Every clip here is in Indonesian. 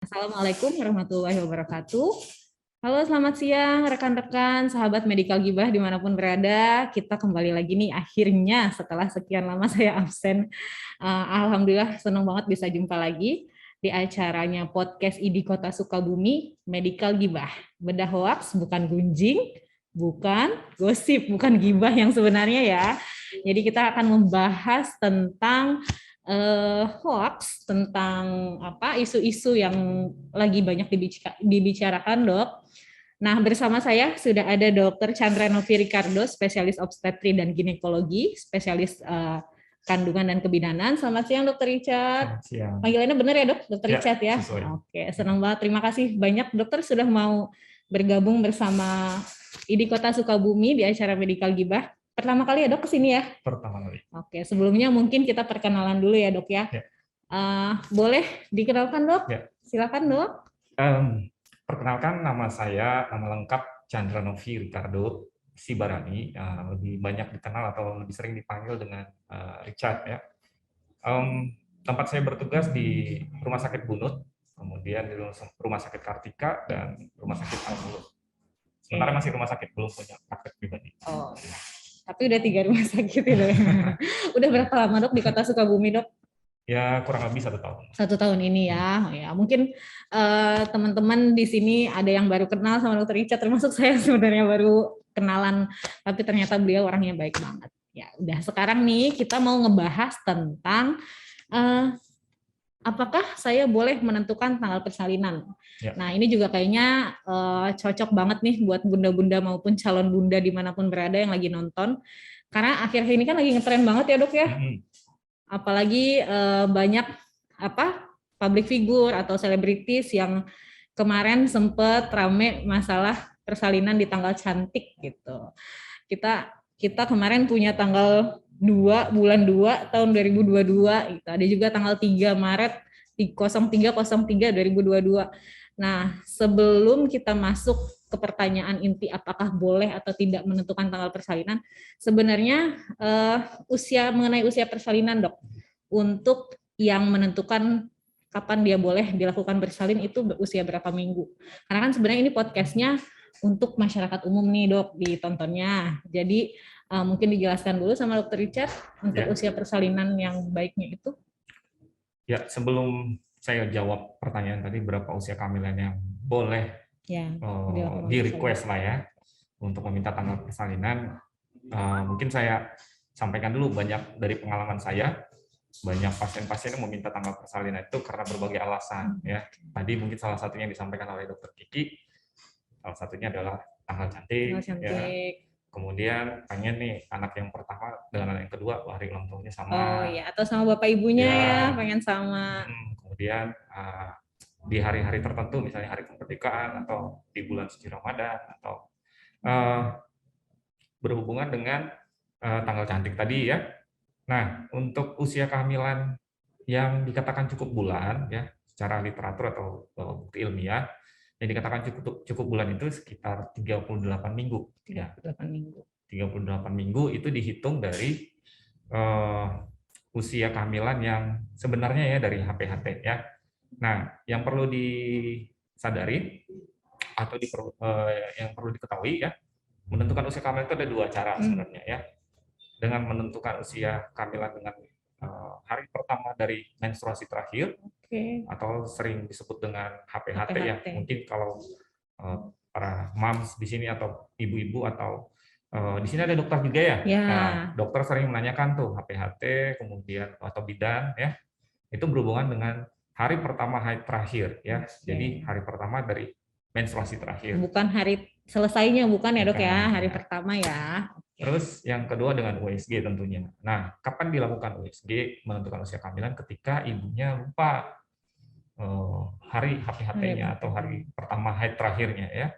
Assalamualaikum warahmatullahi wabarakatuh. Halo, selamat siang rekan-rekan, sahabat Medikal Gibah dimanapun berada. Kita kembali lagi nih akhirnya setelah sekian lama saya absen. Alhamdulillah senang banget bisa jumpa lagi di acaranya podcast ID Kota Sukabumi, Medikal Gibah. Bedah hoaks, bukan gunjing, bukan gosip, bukan gibah yang sebenarnya ya. Jadi kita akan membahas tentang hoax, tentang apa isu-isu yang lagi banyak dibicarakan, Dok. Nah, bersama saya sudah ada Dr. Chandra Novi Ricardo, spesialis obstetri dan ginekologi, spesialis kandungan dan kebidanan. Selamat siang, Dr. Richard. Selamat siang. Panggilannya benar ya, Dok? Dr. Richard ya? Sesuai. Oke, senang banget. Terima kasih banyak, Dokter, sudah mau bergabung bersama ID Kota Sukabumi di acara Medikal Gibah. Pertama kali ya, Dok, kesini ya? Pertama kali. Oke, sebelumnya mungkin kita perkenalan dulu ya, Dok ya. Boleh dikenalkan, Dok? Ya. Silakan, Dok. Perkenalkan, nama saya, nama lengkap Chandra Novi Ricardo Sibarani, lebih banyak dikenal atau lebih sering dipanggil dengan Richard ya. Tempat saya bertugas di Rumah Sakit Bunut, kemudian di Rumah Sakit Kartika dan Rumah Sakit Al-Muluk. Sementara masih rumah sakit, belum punya praktek pribadi. Oh, tapi udah 3 rumah sakit ya, Dok. Udah berapa lama, Dok, di Kota Sukabumi, Dok? Ya, kurang lebih 1 tahun. 1 tahun ini ya. Ya, mungkin teman-teman di sini ada yang baru kenal sama Dr. Richard, termasuk saya sebenarnya baru kenalan, tapi ternyata beliau orangnya baik banget. Ya, udah sekarang nih kita mau ngebahas tentang apakah saya boleh menentukan tanggal persalinan. Ya. Nah, ini juga kayaknya cocok banget nih buat bunda-bunda maupun calon bunda dimanapun berada yang lagi nonton. Karena akhir ini kan lagi ngetren banget ya, Dok ya. Apalagi banyak public figure atau selebritis yang kemarin sempat rame masalah persalinan di tanggal cantik gitu. Kita kemarin punya tanggal 2 bulan 2 tahun 2022 gitu. Ada juga tanggal 3 Maret 0303 2022. Nah, sebelum kita masuk ke pertanyaan inti apakah boleh atau tidak menentukan tanggal persalinan, sebenarnya mengenai usia persalinan, Dok, untuk yang menentukan kapan dia boleh dilakukan bersalin itu usia berapa minggu. Karena kan sebenarnya ini podcastnya untuk masyarakat umum nih, Dok, ditontonnya. Jadi mungkin dijelaskan dulu sama Dr. Richard untuk usia persalinan yang baiknya itu. Ya, sebelum saya jawab pertanyaan tadi berapa usia kehamilan yang boleh di request lah ya untuk meminta tanggal persalinan, mungkin saya sampaikan dulu banyak dari pengalaman saya, banyak pasien-pasien yang meminta tanggal persalinan itu karena berbagai alasan ya. Tadi mungkin salah satunya yang disampaikan oleh Dr. Kiki, salah satunya adalah tanggal cantik. Ya. Kemudian pengen nih anak yang pertama dengan anak yang kedua hari ulang tahunnya sama. Oh ya, atau sama bapak ibunya ya pengen sama. Kemudian di hari-hari tertentu, misalnya hari kemerdekaan atau di bulan suci Ramadan atau berhubungan dengan tanggal cantik tadi ya. Nah, untuk usia kehamilan yang dikatakan cukup bulan ya, secara literatur atau bukti ilmiah, yang dikatakan cukup bulan itu sekitar 38 minggu. 38 minggu. 38 minggu itu dihitung dari usia kehamilan yang sebenarnya ya dari HPHT ya. Nah, yang perlu disadari atau yang perlu diketahui ya, menentukan usia kehamilan itu ada 2 cara sebenarnya ya. Dengan menentukan usia kehamilan dengan hari pertama dari menstruasi terakhir, atau sering disebut dengan HPHT ya. Mungkin kalau para moms di sini atau ibu-ibu atau di sini ada dokter juga ya. Nah, dokter sering menanyakan tuh HPHT, kemudian atau bidan ya. Itu berhubungan dengan hari pertama haid terakhir ya. Jadi hari pertama dari menstruasi terakhir. Bukan hari selesainya, bukan ya, Dok ya, hari pertama ya. Terus yang kedua dengan USG tentunya. Nah, kapan dilakukan USG menentukan usia kehamilan? Ketika ibunya lupa hari HPHT-nya atau hari pertama haid terakhirnya ya.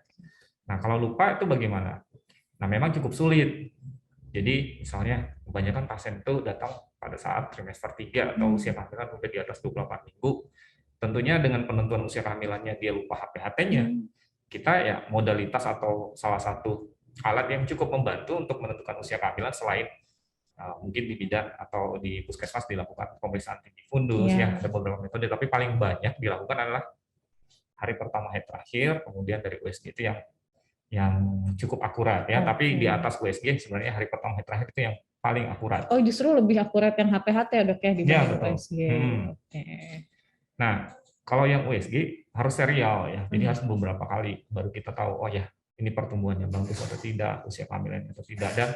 Nah, kalau lupa itu bagaimana? Nah, memang cukup sulit. Jadi, misalnya kebanyakan pasien itu datang pada saat trimester 3 atau usia kehamilan udah di atas 28 minggu. Tentunya dengan penentuan usia kehamilannya dia lupa HPHT-nya, kita ya modalitas atau salah satu alat yang cukup membantu untuk menentukan usia kehamilan selain mungkin di bidan atau di puskesmas dilakukan pemeriksaan tinggi fundus ya, ada beberapa metode, tapi paling banyak dilakukan adalah hari pertama haid terakhir, kemudian dari USG itu yang cukup akurat ya. Tapi di atas USG sebenarnya hari pertama haid terakhir itu yang paling akurat. Oh, justru lebih akurat yang HPHT ya dok ya dibanding USG. Oke. Nah, kalau yang USG harus serial ya, jadi harus beberapa kali baru kita tahu, oh ya ini pertumbuhannya bagus atau tidak, usia kehamilan atau tidak. Dan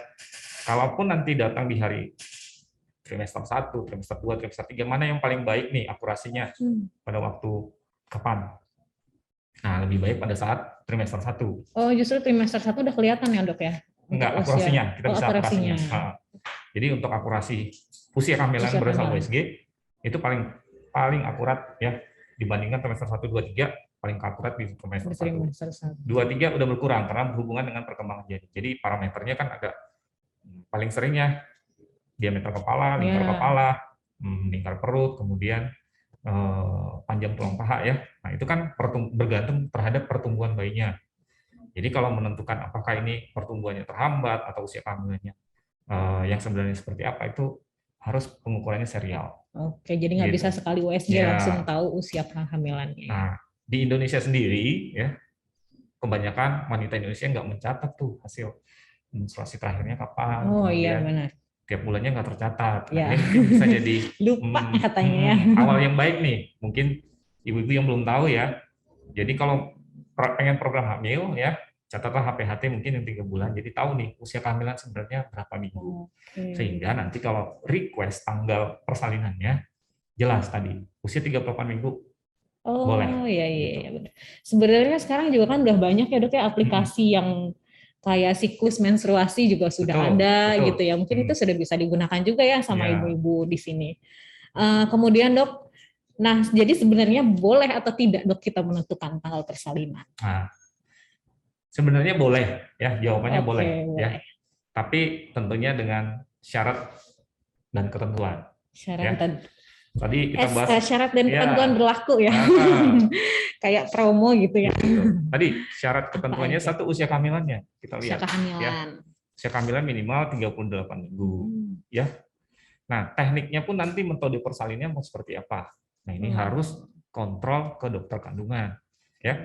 kalaupun nanti datang di hari trimester 1, trimester 2, trimester 3, mana yang paling baik nih akurasinya pada waktu kapan? Nah, lebih baik pada saat trimester 1. Oh, justru trimester 1 udah kelihatan ya dok ya? Enggak, akurasinya. Kita bisa akurasinya. Nah, jadi untuk akurasi usia kehamilan berdasarkan USG, itu paling akurat ya, dibandingkan trimester 1, 2, 3, paling akurat di trimester 1. 2, 3 udah berkurang, karena berhubungan dengan perkembangan janin. Jadi parameternya kan ada paling seringnya diameter kepala, lingkar kepala, lingkar perut, kemudian panjang tulang paha ya. Nah itu kan bergantung terhadap pertumbuhan bayinya. Jadi kalau menentukan apakah ini pertumbuhannya terhambat atau usia kehamilannya yang sebenarnya seperti apa, itu harus pengukurannya serial. Oke, jadi nggak bisa sekali USG langsung tahu usia kehamilannya. Nah di Indonesia sendiri ya, kebanyakan wanita Indonesia nggak mencatat tuh hasil menstruasi terakhirnya kapan. Oh iya benar. Tiap bulannya nggak tercatat. Nah, ini bisa jadi lupa katanya. Awal yang baik nih, mungkin ibu-ibu yang belum tahu ya. Jadi kalau pengen program hamil ya, catatlah HPHT mungkin yang 3 bulan. Jadi tahu nih usia kehamilan sebenarnya berapa minggu. Sehingga nanti kalau request tanggal persalinannya jelas tadi usia 38 minggu. Boleh. Oh iya benar. Sebenarnya sekarang juga kan udah banyak ya dok ya aplikasi yang kayak siklus menstruasi juga sudah ada gitu ya. Mungkin itu sudah bisa digunakan juga ya sama ibu-ibu di sini. Kemudian dok, nah jadi sebenarnya boleh atau tidak dok kita menentukan tanggal persalinan? Nah, sebenarnya boleh ya, jawabannya boleh ya. Tapi tentunya dengan syarat dan ketentuan. Syarat dan tadi kita bahas syarat dan ketentuan berlaku ya. Kayak promo gitu ya. Tadi syarat ketentuannya satu usia kehamilannya kita lihat. Usia kehamilan. Ya. Usia kehamilan minimal 38 minggu. Ya. Nah, tekniknya pun nanti metode persalinannya mau seperti apa. Nah, ini harus kontrol ke dokter kandungan. Ya.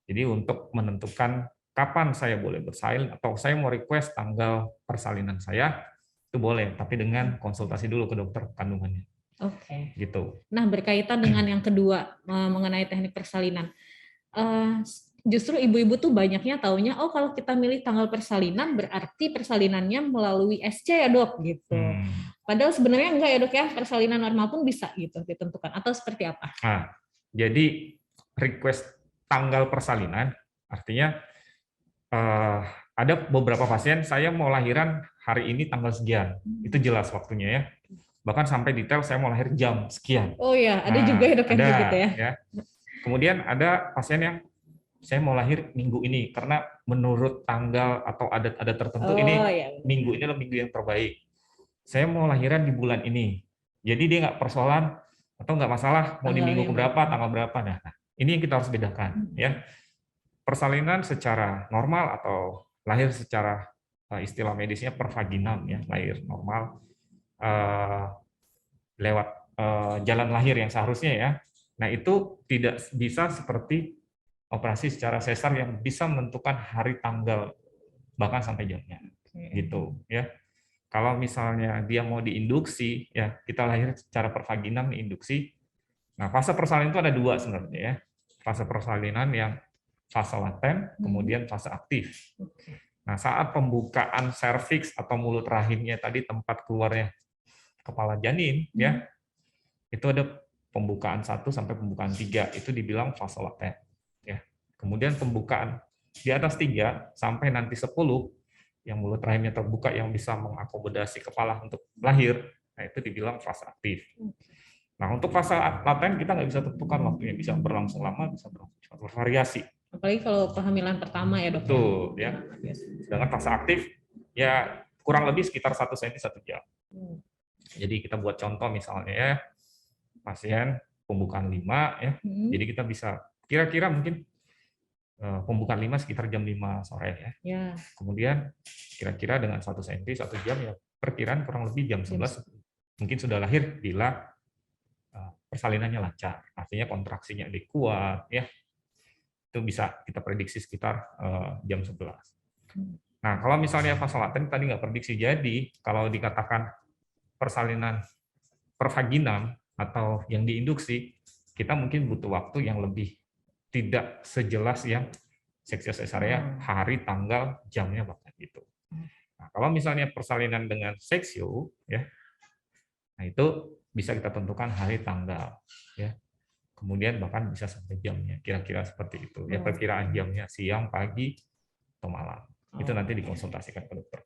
Jadi untuk menentukan kapan saya boleh bersalin atau saya mau request tanggal persalinan saya, itu boleh, tapi dengan konsultasi dulu ke dokter kandungannya. Oke. Gitu. Nah, berkaitan dengan yang kedua mengenai teknik persalinan. Justru ibu-ibu tuh banyaknya taunya, oh kalau kita milih tanggal persalinan berarti persalinannya melalui SC ya dok gitu. Padahal sebenarnya enggak ya dok ya, persalinan normal pun bisa gitu ditentukan atau seperti apa? Nah, jadi request tanggal persalinan artinya ada beberapa pasien saya mau lahiran hari ini tanggal sekian, itu jelas waktunya ya. Bahkan sampai detail saya mau lahir jam sekian. Oh ya, ada juga ya dok yang begitu ya. Kemudian ada pasien yang saya mau lahir minggu ini karena menurut tanggal atau adat-adat tertentu minggu ini adalah minggu yang terbaik. Saya mau lahiran di bulan ini. Jadi dia nggak persoalan atau nggak masalah mau di minggu berapa, tanggal berapa. Nah, ini yang kita harus bedakan ya. Persalinan secara normal atau lahir secara istilah medisnya pervaginam ya, lahir normal. Lewat jalan lahir yang seharusnya ya. Nah itu tidak bisa seperti operasi secara sesar yang bisa menentukan hari tanggal bahkan sampai jamnya gitu ya. Kalau misalnya dia mau diinduksi ya, kita lahir secara pervaginam diinduksi. Nah fase persalinan itu ada 2 sebenarnya ya. Fase persalinan yang fase laten, kemudian fase aktif. Nah saat pembukaan serviks atau mulut rahimnya tadi tempat keluarnya kepala janin ya, itu ada pembukaan 1 sampai pembukaan 3, itu dibilang fase laten ya. Kemudian pembukaan di atas 3 sampai nanti 10 yang mulut rahimnya terbuka yang bisa mengakomodasi kepala untuk lahir, nah itu dibilang fase aktif. Nah untuk fase laten kita nggak bisa tentukan waktunya, bisa berlangsung lama, bisa berlangsung cepat, bervariasi. Apalagi kalau kehamilan pertama ya dok. Betul ya. Sedangkan fase aktif ya kurang lebih sekitar 1 cm 1 jam. Jadi kita buat contoh misalnya ya, pasien pembukaan 5 ya. Jadi kita bisa kira-kira mungkin pembukaan 5 sekitar jam 5 sore ya. Kemudian kira-kira dengan 1 cm 1 jam ya perkiraan kurang lebih jam 11 mungkin sudah lahir bila persalinannya lancar. Artinya kontraksinya kuat ya. itu bisa kita prediksi sekitar jam 11. Nah, kalau misalnya fase laten tadi nggak prediksi, jadi kalau dikatakan persalinan pervaginam atau yang diinduksi, kita mungkin butuh waktu yang lebih tidak sejelas yang seksio cesarea, hari, tanggal, jamnya bahkan gitu. Nah, kalau misalnya persalinan dengan seksio, ya, nah itu bisa kita tentukan hari, tanggal, ya. Kemudian bahkan bisa sampai jamnya, kira-kira seperti itu. Ya, perkiraan jamnya siang, pagi, atau malam. Itu nanti dikonsultasikan ke dokter.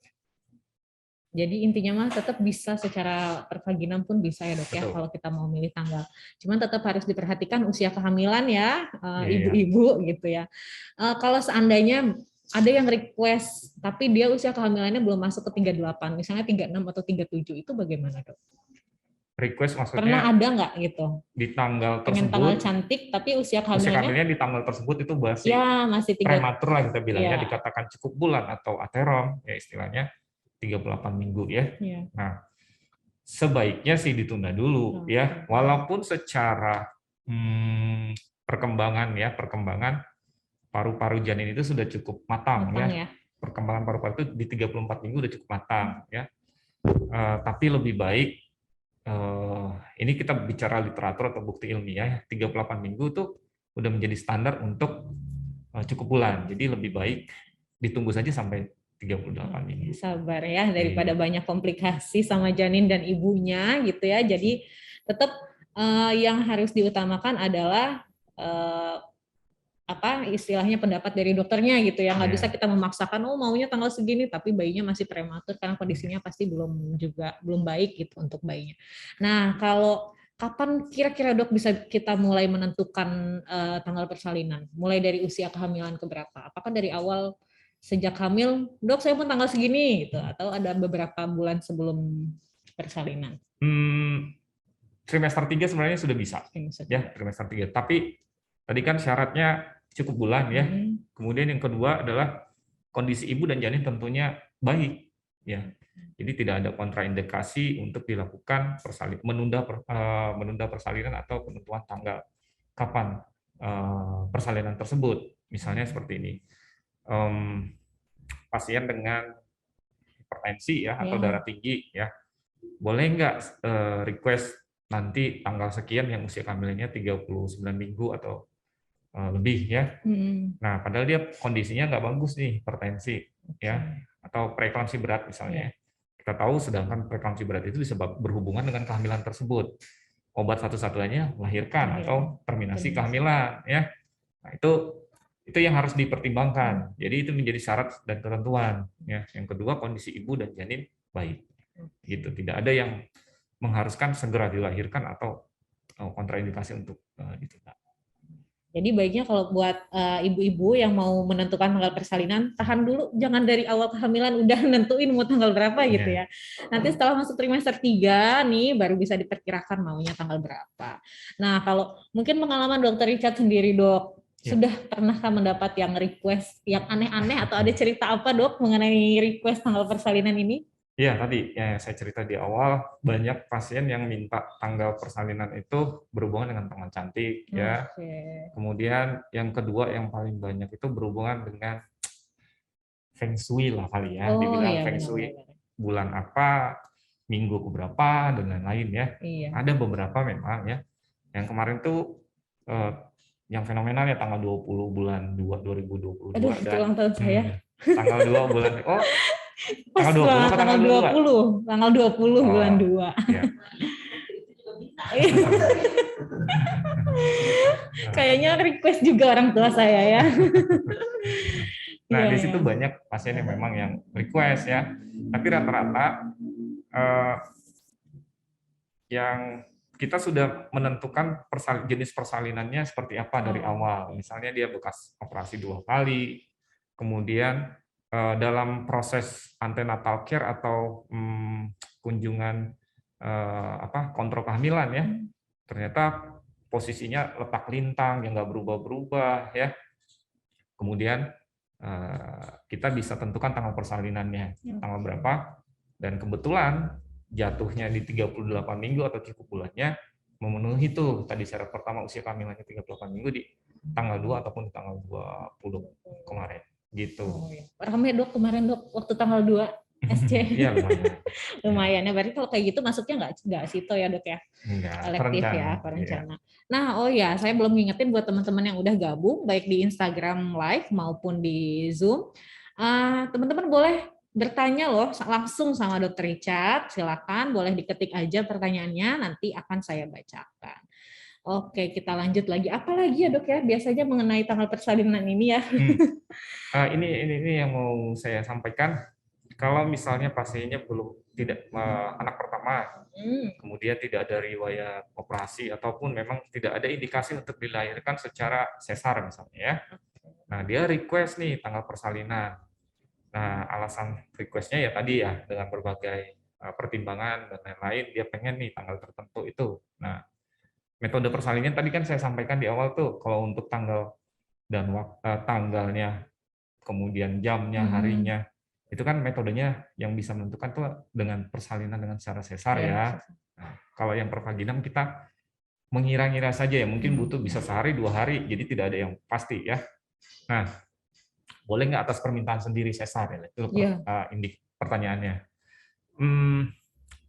Jadi intinya mah tetap bisa secara pervaginam pun bisa ya dok ya kalau kita mau milih tanggal. Cuman tetap harus diperhatikan usia kehamilan ya ibu-ibu gitu ya. Kalau seandainya ada yang request tapi dia usia kehamilannya belum masuk ke 38, misalnya 36 atau 37, itu bagaimana dok? Request maksudnya pernah ada nggak gitu? Di tanggal tersebut. Pengen tanggal cantik tapi usia kehamilannya di tanggal tersebut itu masih prematur lah kita bilangnya, dikatakan cukup bulan atau aterom ya istilahnya 38 minggu ya. Nah, sebaiknya sih ditunda dulu ya, walaupun secara perkembangan paru-paru janin itu sudah cukup matang ya. Perkembangan paru-paru itu di 34 minggu udah cukup matang ya. Tapi lebih baik ini kita bicara literatur atau bukti ilmiah, 38 minggu tuh udah menjadi standar untuk cukup bulan. Jadi lebih baik ditunggu saja sampai 38 minggu. Sabar ya, daripada banyak komplikasi sama janin dan ibunya gitu ya. Jadi tetap yang harus diutamakan adalah apa istilahnya pendapat dari dokternya gitu ya. Nggak bisa kita memaksakan maunya tanggal segini tapi bayinya masih prematur karena kondisinya pasti belum baik gitu untuk bayinya. Nah, kalau kapan kira-kira dok bisa kita mulai menentukan tanggal persalinan? Mulai dari usia kehamilan ke berapa? Apakah dari awal sejak hamil, dok saya mau tanggal segini gitu, atau ada beberapa bulan sebelum persalinan? Trimester 3 sebenarnya sudah bisa. Ya, trimester 3. Tapi tadi kan syaratnya cukup bulan ya. Kemudian yang kedua adalah kondisi ibu dan janin tentunya baik ya. Jadi tidak ada kontraindikasi untuk dilakukan menunda persalinan atau penentuan tanggal kapan persalinan tersebut. Misalnya seperti ini. Pasien dengan hipertensi ya atau darah tinggi ya. Boleh nggak request nanti tanggal sekian yang usia kehamilannya 39 minggu atau lebih ya. Nah, padahal dia kondisinya nggak bagus nih, hipertensi ya, atau preeklamsi berat misalnya. Kita tahu sedangkan preeklamsi berat itu bisa berhubungan dengan kehamilan tersebut. Obat satu-satunya melahirkan atau terminasi kehamilan ya. Nah, itu yang harus dipertimbangkan. Jadi itu menjadi syarat dan ketentuan ya. Yang kedua kondisi ibu dan janin baik. Gitu. Tidak ada yang mengharuskan segera dilahirkan atau kontraindikasi untuk ditunda. Jadi baiknya kalau buat ibu-ibu yang mau menentukan tanggal persalinan, tahan dulu, jangan dari awal kehamilan udah nentuin mau tanggal berapa gitu ya. Nanti setelah masuk trimester 3 nih baru bisa diperkirakan maunya tanggal berapa. Nah, kalau mungkin pengalaman dokter Richard sendiri dok, sudah pernahkah mendapat yang request yang aneh-aneh atau ada cerita apa dok mengenai request tanggal persalinan ini? Iya, tadi yang saya cerita di awal, banyak pasien yang minta tanggal persalinan itu berhubungan dengan tanggal cantik, ya. Kemudian yang kedua yang paling banyak itu berhubungan dengan feng shui lah kali ya, dibilang feng shui bulan apa, minggu keberapa, dan lain-lain ya. Ada beberapa memang ya. Yang kemarin tuh yang fenomenal ya tanggal 20 bulan 2 2022. Aduh, itu ulang tahun saya. Tanggal 2 bulan, tanggal 20 apa tanggal 20? Tanggal 20 bulan 2. Ya. Kayaknya request juga orang tua saya ya. Nah, di situ banyak pasien yang memang yang request ya. Tapi rata-rata yang kita sudah menentukan jenis persalinannya seperti apa dari awal. Misalnya dia bekas operasi 2 kali, kemudian dalam proses antenatal care atau kunjungan kontrol kehamilan ya, ternyata posisinya letak lintang yang nggak berubah-berubah ya. Kemudian kita bisa tentukan tanggal persalinannya, tanggal berapa, dan kebetulan jatuhnya di 38 minggu atau cukup bulannya memenuhi tuh tadi syarat pertama usia kehamilannya 38 minggu tanggal 2 ataupun tanggal 20 kemarin gitu. Oh, ya. Ramai dok kemarin dok waktu tanggal 2 SC. Iya lumayan. Lumayan ya. Berarti kalau kayak gitu masuknya nggak sito ya dok ya? Enggak, Elektif perencana. ya, perencana. Nah, oh ya, saya belum ngingetin buat teman-teman yang udah gabung baik di Instagram Live maupun di Zoom. Teman-teman boleh bertanya loh langsung sama Dr. Richard. Silakan, boleh diketik aja pertanyaannya, nanti akan saya bacakan. Oke, kita lanjut lagi. Apa lagi ya dok ya? Biasanya mengenai tanggal persalinan ini ya. Ini yang mau saya sampaikan. Kalau misalnya pasiennya tidak anak pertama, kemudian tidak ada riwayat operasi ataupun memang tidak ada indikasi untuk dilahirkan secara sesar misalnya ya. Nah, dia request nih tanggal persalinan. Nah, alasan requestnya ya tadi ya dengan berbagai pertimbangan dan lain-lain, dia pengen nih tanggal tertentu itu. Nah, metode persalinan tadi kan saya sampaikan di awal tuh, kalau untuk tanggal dan tanggalnya, kemudian jamnya, harinya, itu kan metodenya yang bisa menentukan tuh dengan persalinan dengan cara sesar ya. Nah, kalau yang pervaginam kita mengira-ngira saja ya, mungkin butuh bisa sehari 2 hari, jadi tidak ada yang pasti ya. Nah, boleh nggak atas permintaan sendiri sesar ya? Itu pertanyaannya.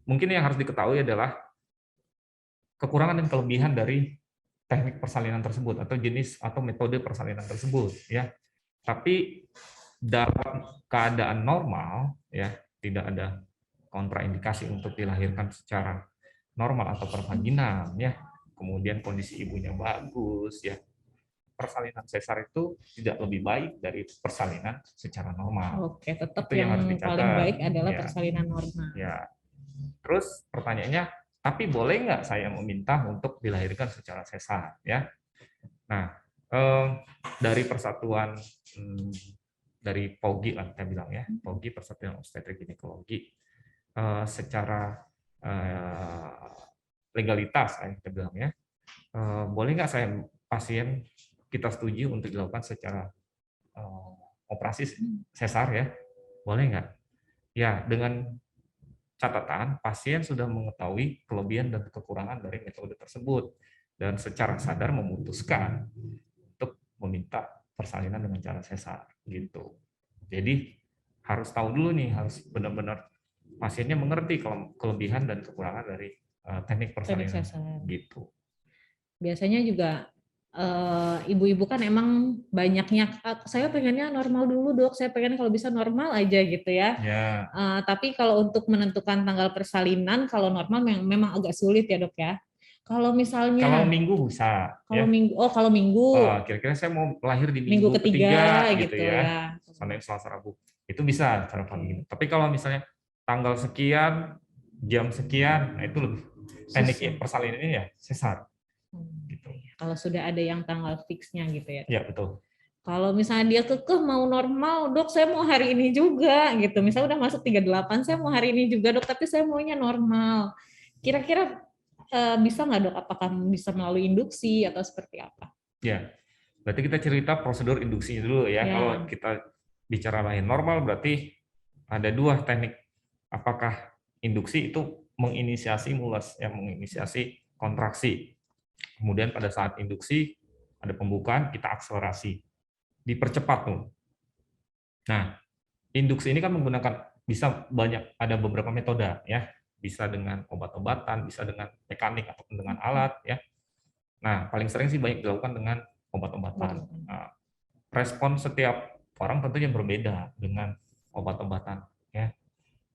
Mungkin yang harus diketahui adalah kekurangan dan kelebihan dari teknik persalinan tersebut atau jenis atau metode persalinan tersebut ya. Tapi dalam keadaan normal ya tidak ada kontraindikasi untuk dilahirkan secara normal atau pervaginam ya. Kemudian kondisi ibunya bagus ya. Persalinan sesar itu tidak lebih baik dari persalinan secara normal. Oke, tetap itu yang harus dicatat. Paling baik adalah persalinan normal. Ya. Terus pertanyaannya, tapi boleh nggak saya meminta untuk dilahirkan secara sesar ya? Nah, dari persatuan dari POGI lah kita bilang ya, POGI Persatuan Obstetrik Ginekologi, secara legalitas kita bilang ya, boleh nggak saya pasien kita setuju untuk dilakukan secara operasi sesar ya, boleh nggak? Ya, dengan catatan pasien sudah mengetahui kelebihan dan kekurangan dari metode tersebut dan secara sadar memutuskan untuk meminta persalinan dengan cara sesar gitu. Jadi harus tahu dulu nih, harus benar-benar pasiennya mengerti kelebihan dan kekurangan dari teknik persalinan gitu. Biasanya juga ibu-ibu kan emang banyaknya saya pengennya normal dulu dok, saya pengen kalau bisa normal aja gitu ya. Tapi kalau untuk menentukan tanggal persalinan kalau normal memang agak sulit ya dok ya. Kalau misalnya kalau minggu bisa kalau minggu kalau minggu kira-kira saya mau lahir di minggu ketiga gitu ya. Senin, Selasa, Rabu itu bisa cara pagi. Tapi kalau misalnya tanggal sekian jam sekian, nah itu lebih teknik persalinan ini ya sesar. Gitu. Kalau sudah ada yang tanggal fixnya gitu ya. Ya betul. Kalau misalnya dia kekeh mau normal, dok saya mau hari ini juga gitu. Misalnya udah masuk 38, saya mau hari ini juga dok, tapi saya maunya normal. Kira-kira bisa nggak dok? Apakah bisa melalui induksi atau seperti apa? Ya, berarti kita cerita prosedur induksi dulu ya. Kalau kita bicara lain normal, berarti ada 2 teknik. Apakah induksi itu menginisiasi mulus, yang menginisiasi kontraksi. Kemudian pada saat induksi ada pembukaan, kita akselerasi, dipercepat tuh. Nah, induksi ini kan menggunakan bisa banyak, ada beberapa metode ya, bisa dengan obat-obatan, bisa dengan mekanik ataupun dengan alat ya. Nah, paling sering sih banyak dilakukan dengan obat-obatan. Nah, respon setiap orang tentunya berbeda dengan obat-obatan ya.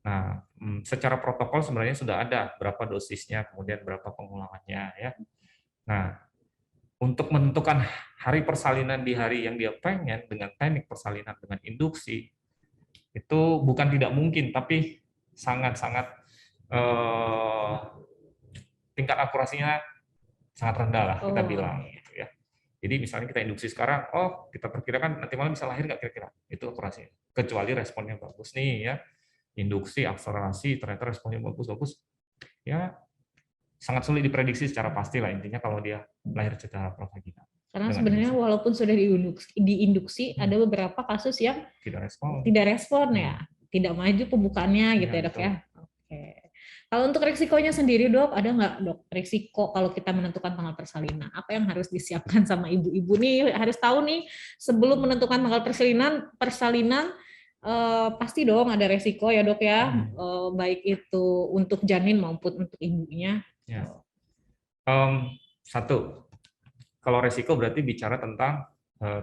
Nah, secara protokol sebenarnya sudah ada berapa dosisnya, kemudian berapa pengulangannya ya. Nah, untuk menentukan hari persalinan di hari yang dia pengen dengan teknik persalinan dengan induksi, itu bukan tidak mungkin, tapi sangat-sangat tingkat akurasinya sangat rendah lah kita bilang gitu ya. Jadi misalnya kita induksi sekarang, kita perkirakan nanti malam bisa lahir nggak kira-kira, itu akurasinya. Kecuali responnya bagus nih ya, induksi, akselerasi, ternyata responnya bagus-bagus, ya sangat sulit diprediksi secara pasti lah intinya kalau dia lahir secara provaginal. Karena sebenarnya walaupun sudah diinduksi ada beberapa kasus yang tidak respon ya, tidak maju pembukaannya gitu ya dok ya. Oke. Kalau untuk risikonya sendiri dok, ada nggak dok risiko kalau kita menentukan tanggal persalinan? Apa yang harus disiapkan sama ibu-ibu nih? Harus tahu nih sebelum menentukan tanggal persalinan pasti dong ada risiko ya dok ya, baik itu untuk janin maupun untuk ibunya. Ya. Satu, kalau risiko berarti bicara tentang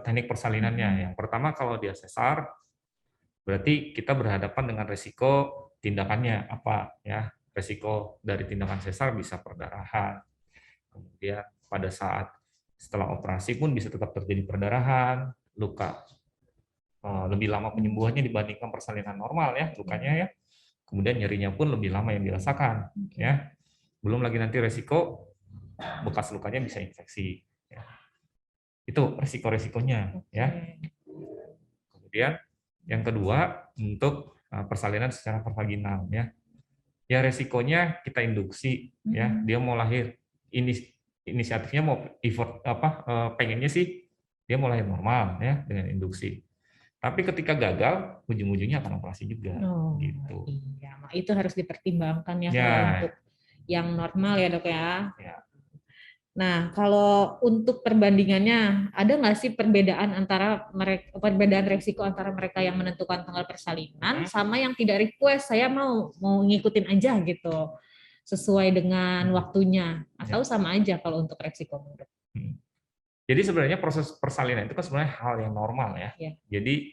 teknik persalinannya. Yang pertama kalau dia sesar, berarti kita berhadapan dengan risiko tindakannya apa ya? Risiko dari tindakan sesar bisa perdarahan. Kemudian pada saat setelah operasi pun bisa tetap terjadi perdarahan, luka lebih lama penyembuhannya dibandingkan persalinan normal ya, lukanya ya. Kemudian nyerinya pun lebih lama yang dirasakan ya. Belum lagi nanti risiko bekas lukanya bisa infeksi ya. Itu risiko-risikonya ya. Kemudian yang kedua untuk persalinan secara pervaginal ya. Ya resikonya kita induksi ya, dia mau lahir inisiatifnya mau effort pengennya sih dia mau lahir normal ya dengan induksi. Tapi ketika gagal ujung-ujungnya akan operasi juga gitu. Iya, itu harus dipertimbangkan ya, Ya. kalau untuk yang normal ya dok ya. Ya. Nah, kalau untuk perbandingannya, ada nggak sih perbedaan resiko antara mereka yang menentukan tanggal persalinan sama yang tidak request, saya mau ngikutin aja gitu, sesuai dengan waktunya, atau sama aja kalau untuk resiko menurut? Jadi sebenarnya proses persalinan itu kan sebenarnya hal yang normal ya. Jadi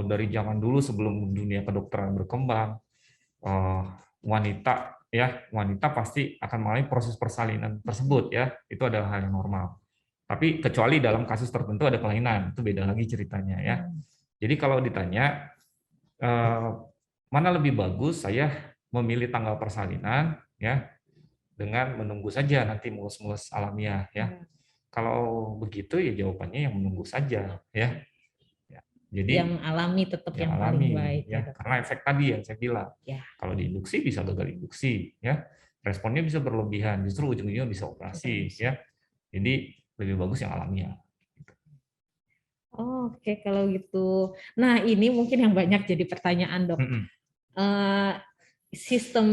dari zaman dulu sebelum dunia kedokteran berkembang, wanita pasti akan mengalami proses persalinan tersebut ya, itu adalah hal yang normal. Tapi kecuali dalam kasus tertentu ada kelainan, itu beda lagi ceritanya ya. Jadi kalau ditanya mana lebih bagus, saya memilih tanggal persalinan ya dengan menunggu saja nanti mulus-mulus alamiah ya. Kalau begitu ya jawabannya yang menunggu saja ya. Jadi yang alami tetap yang paling baik ya, karena efek tadi yang saya bilang. Kalau diinduksi bisa gagal induksi ya. Responnya bisa berlebihan, justru ujung-ujungnya bisa operasi ya. Jadi lebih bagus yang alamiah. Oke, kalau gitu. Nah, ini mungkin yang banyak jadi pertanyaan, dok. Sistem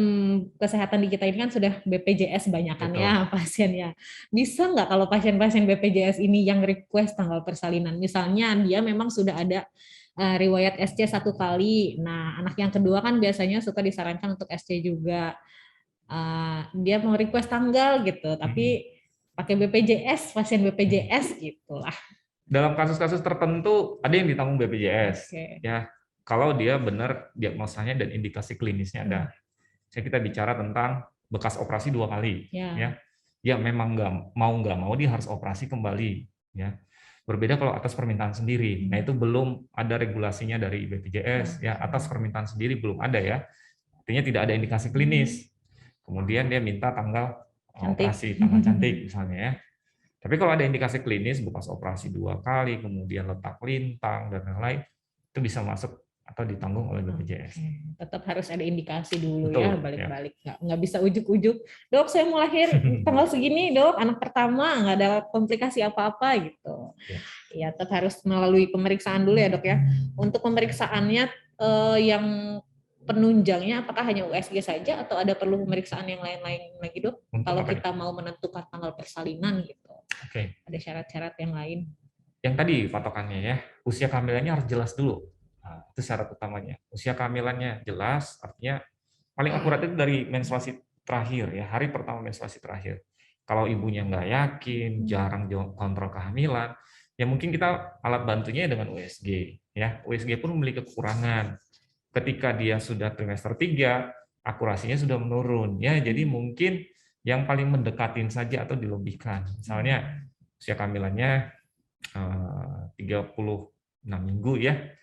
kesehatan di kita ini kan sudah BPJS banyakan ya pasiennya. Bisa nggak kalau pasien-pasien BPJS ini yang request tanggal persalinan? Misalnya dia memang sudah ada riwayat SC 1 kali. Nah, anak yang kedua kan biasanya suka disarankan untuk SC juga. Dia mau request tanggal gitu, tapi pakai BPJS, pasien BPJS gitu lah. Dalam kasus-kasus tertentu ada yang ditanggung BPJS ya. Kalau dia benar diagnosanya dan indikasi klinisnya ada. Kita bicara tentang bekas operasi 2 kali ya. Ya memang nggak mau dia harus operasi kembali ya. Berbeda kalau atas permintaan sendiri. Nah, itu belum ada regulasinya dari BPJS ya, atas permintaan sendiri belum ada ya. Artinya tidak ada indikasi klinis. Kemudian dia minta tanggal operasi, tanggal cantik misalnya ya. Tapi kalau ada indikasi klinis, bekas operasi 2 kali, kemudian letak lintang dan lain-lain, itu bisa masuk atau ditanggung oleh BPJS. Tetap harus ada indikasi dulu. Betul, ya, balik-balik. Nggak bisa ujuk-ujuk, dok saya mau lahir tanggal segini dok, anak pertama, nggak ada komplikasi apa-apa gitu. Ya, tetap harus melalui pemeriksaan dulu ya dok ya. Untuk pemeriksaannya yang penunjangnya apakah hanya USG saja atau ada perlu pemeriksaan yang lain-lain lagi dok? Kalau kita mau menentukan tanggal persalinan gitu. Ada syarat-syarat yang lain. Yang tadi patokannya ya, usia kehamilannya harus jelas dulu. Nah, itu syarat utamanya. Usia kehamilannya jelas, artinya paling akurat itu dari menstruasi terakhir ya, hari pertama menstruasi terakhir. Kalau ibunya nggak yakin, jarang kontrol kehamilan, ya mungkin kita alat bantunya dengan USG ya. USG pun memiliki kekurangan. Ketika dia sudah trimester 3, akurasinya sudah menurun ya. Jadi mungkin yang paling mendekatin saja atau dilebihkan. Misalnya usia kehamilannya 36 minggu ya.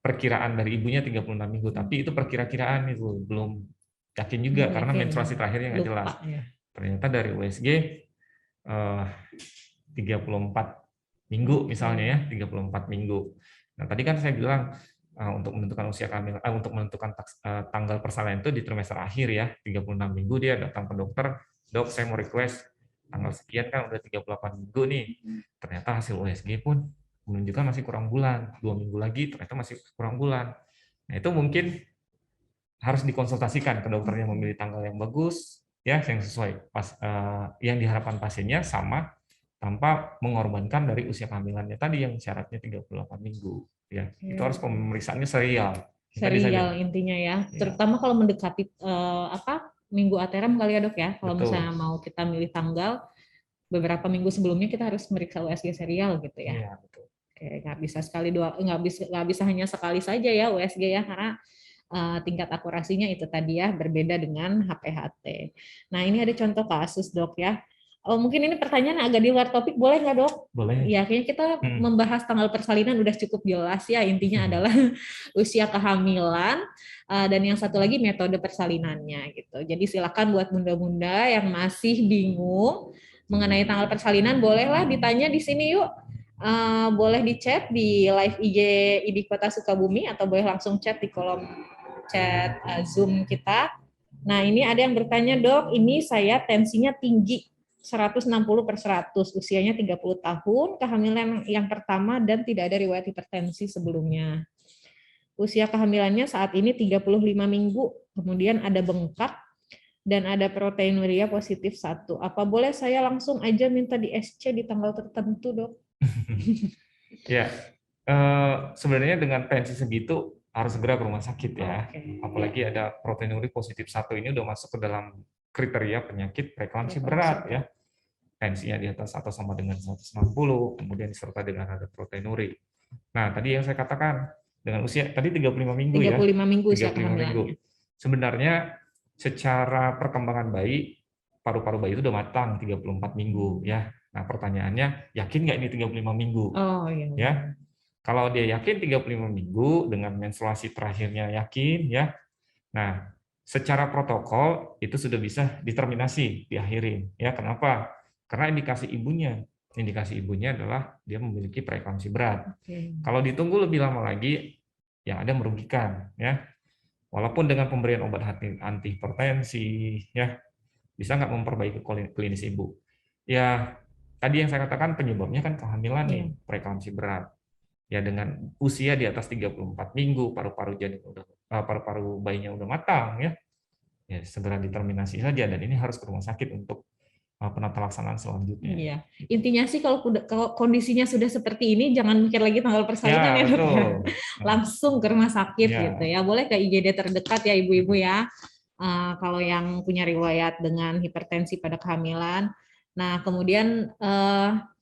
Perkiraan dari ibunya 36 minggu, tapi itu perkira-kiraan, itu belum yakin juga karena menstruasi terakhirnya nggak jelas. Ternyata dari USG 34 minggu misalnya ya, 34 minggu. Nah, tadi kan saya bilang untuk menentukan usia kehamilan, untuk menentukan tanggal persalinan itu di trimester akhir ya, 36 minggu dia datang ke dokter, dok saya mau request tanggal sekian kan udah 38 minggu nih. Ternyata hasil USG pun menunjukkan masih kurang bulan, 2 minggu lagi ternyata masih kurang bulan. Nah, itu mungkin harus dikonsultasikan ke dokternya, memilih tanggal yang bagus, ya, yang sesuai yang diharapkan pasiennya, sama tanpa mengorbankan dari usia kehamilannya tadi yang syaratnya 38 minggu. Ya, itu harus pemeriksaannya serial. Serial intinya ya, terutama kalau mendekati minggu ateram kali ya dok ya. Kalau misalnya mau kita milih tanggal, beberapa minggu sebelumnya kita harus meriksa USG serial gitu ya. Iya, betul. Oke, nggak bisa sekali dua, nggak bisa hanya sekali saja ya USG ya, karena tingkat akurasinya itu tadi ya berbeda dengan HPHT. Nah ini ada contoh kasus dok ya. Oh, mungkin ini pertanyaan agak di luar topik, boleh nggak dok? Boleh. Ya, kayaknya kita membahas tanggal persalinan udah cukup jelas ya. Intinya adalah usia kehamilan dan yang satu lagi metode persalinannya gitu. Jadi silakan buat bunda-bunda yang masih bingung mengenai tanggal persalinan, bolehlah ditanya di sini yuk. Boleh di chat di live IG ID Kota Sukabumi atau boleh langsung chat di kolom chat Zoom kita. Nah ini ada yang bertanya, dok, ini saya tensinya tinggi 160/100, usianya 30 tahun, kehamilan yang pertama dan tidak ada riwayat hipertensi sebelumnya. Usia kehamilannya saat ini 35 minggu, kemudian ada bengkak dan ada proteinuria positif 1. Apa boleh saya langsung aja minta di SC di tanggal tertentu, dok? Ya, sebenarnya dengan tensi segitu harus segera ke rumah sakit ya. Apalagi ada proteinuria positif 1, ini udah masuk ke dalam kriteria penyakit preeklamsi berat ya. Tensinya di atas atau sama dengan 160, kemudian disertai dengan ada proteinuri. Nah, tadi yang saya katakan dengan usia tadi 35 minggu 35 ya. Minggu 35 minggu. Sebenarnya secara perkembangan bayi, paru-paru bayi itu udah matang 34 minggu ya. Nah, pertanyaannya, yakin nggak ini 35 minggu? Oh iya. Ya. Kalau dia yakin 35 minggu dengan menstruasi terakhirnya yakin ya. Nah, secara protokol itu sudah bisa diterminasi, diakhirin ya. Kenapa? Karena indikasi ibunya adalah dia memiliki preeklamsi berat. Kalau ditunggu lebih lama lagi, yang ada merugikan ya. Walaupun dengan pemberian obat anti hipertensi ya bisa nggak memperbaiki klinis ibu. Ya tadi yang saya katakan penyebabnya kan kehamilan nih, preeklamsi berat. Ya dengan usia di atas 34 minggu, paru-paru bayinya udah matang ya. Ya segera diterminasi saja, dan ini harus ke rumah sakit untuk penata laksanaan selanjutnya. Iya. Intinya sih kalau kondisinya sudah seperti ini, jangan mikir lagi tanggal persalinan ya, dok ya. Langsung ke rumah sakit gitu ya. Boleh ke IGD terdekat ya ibu-ibu ya. Kalau yang punya riwayat dengan hipertensi pada kehamilan. Nah kemudian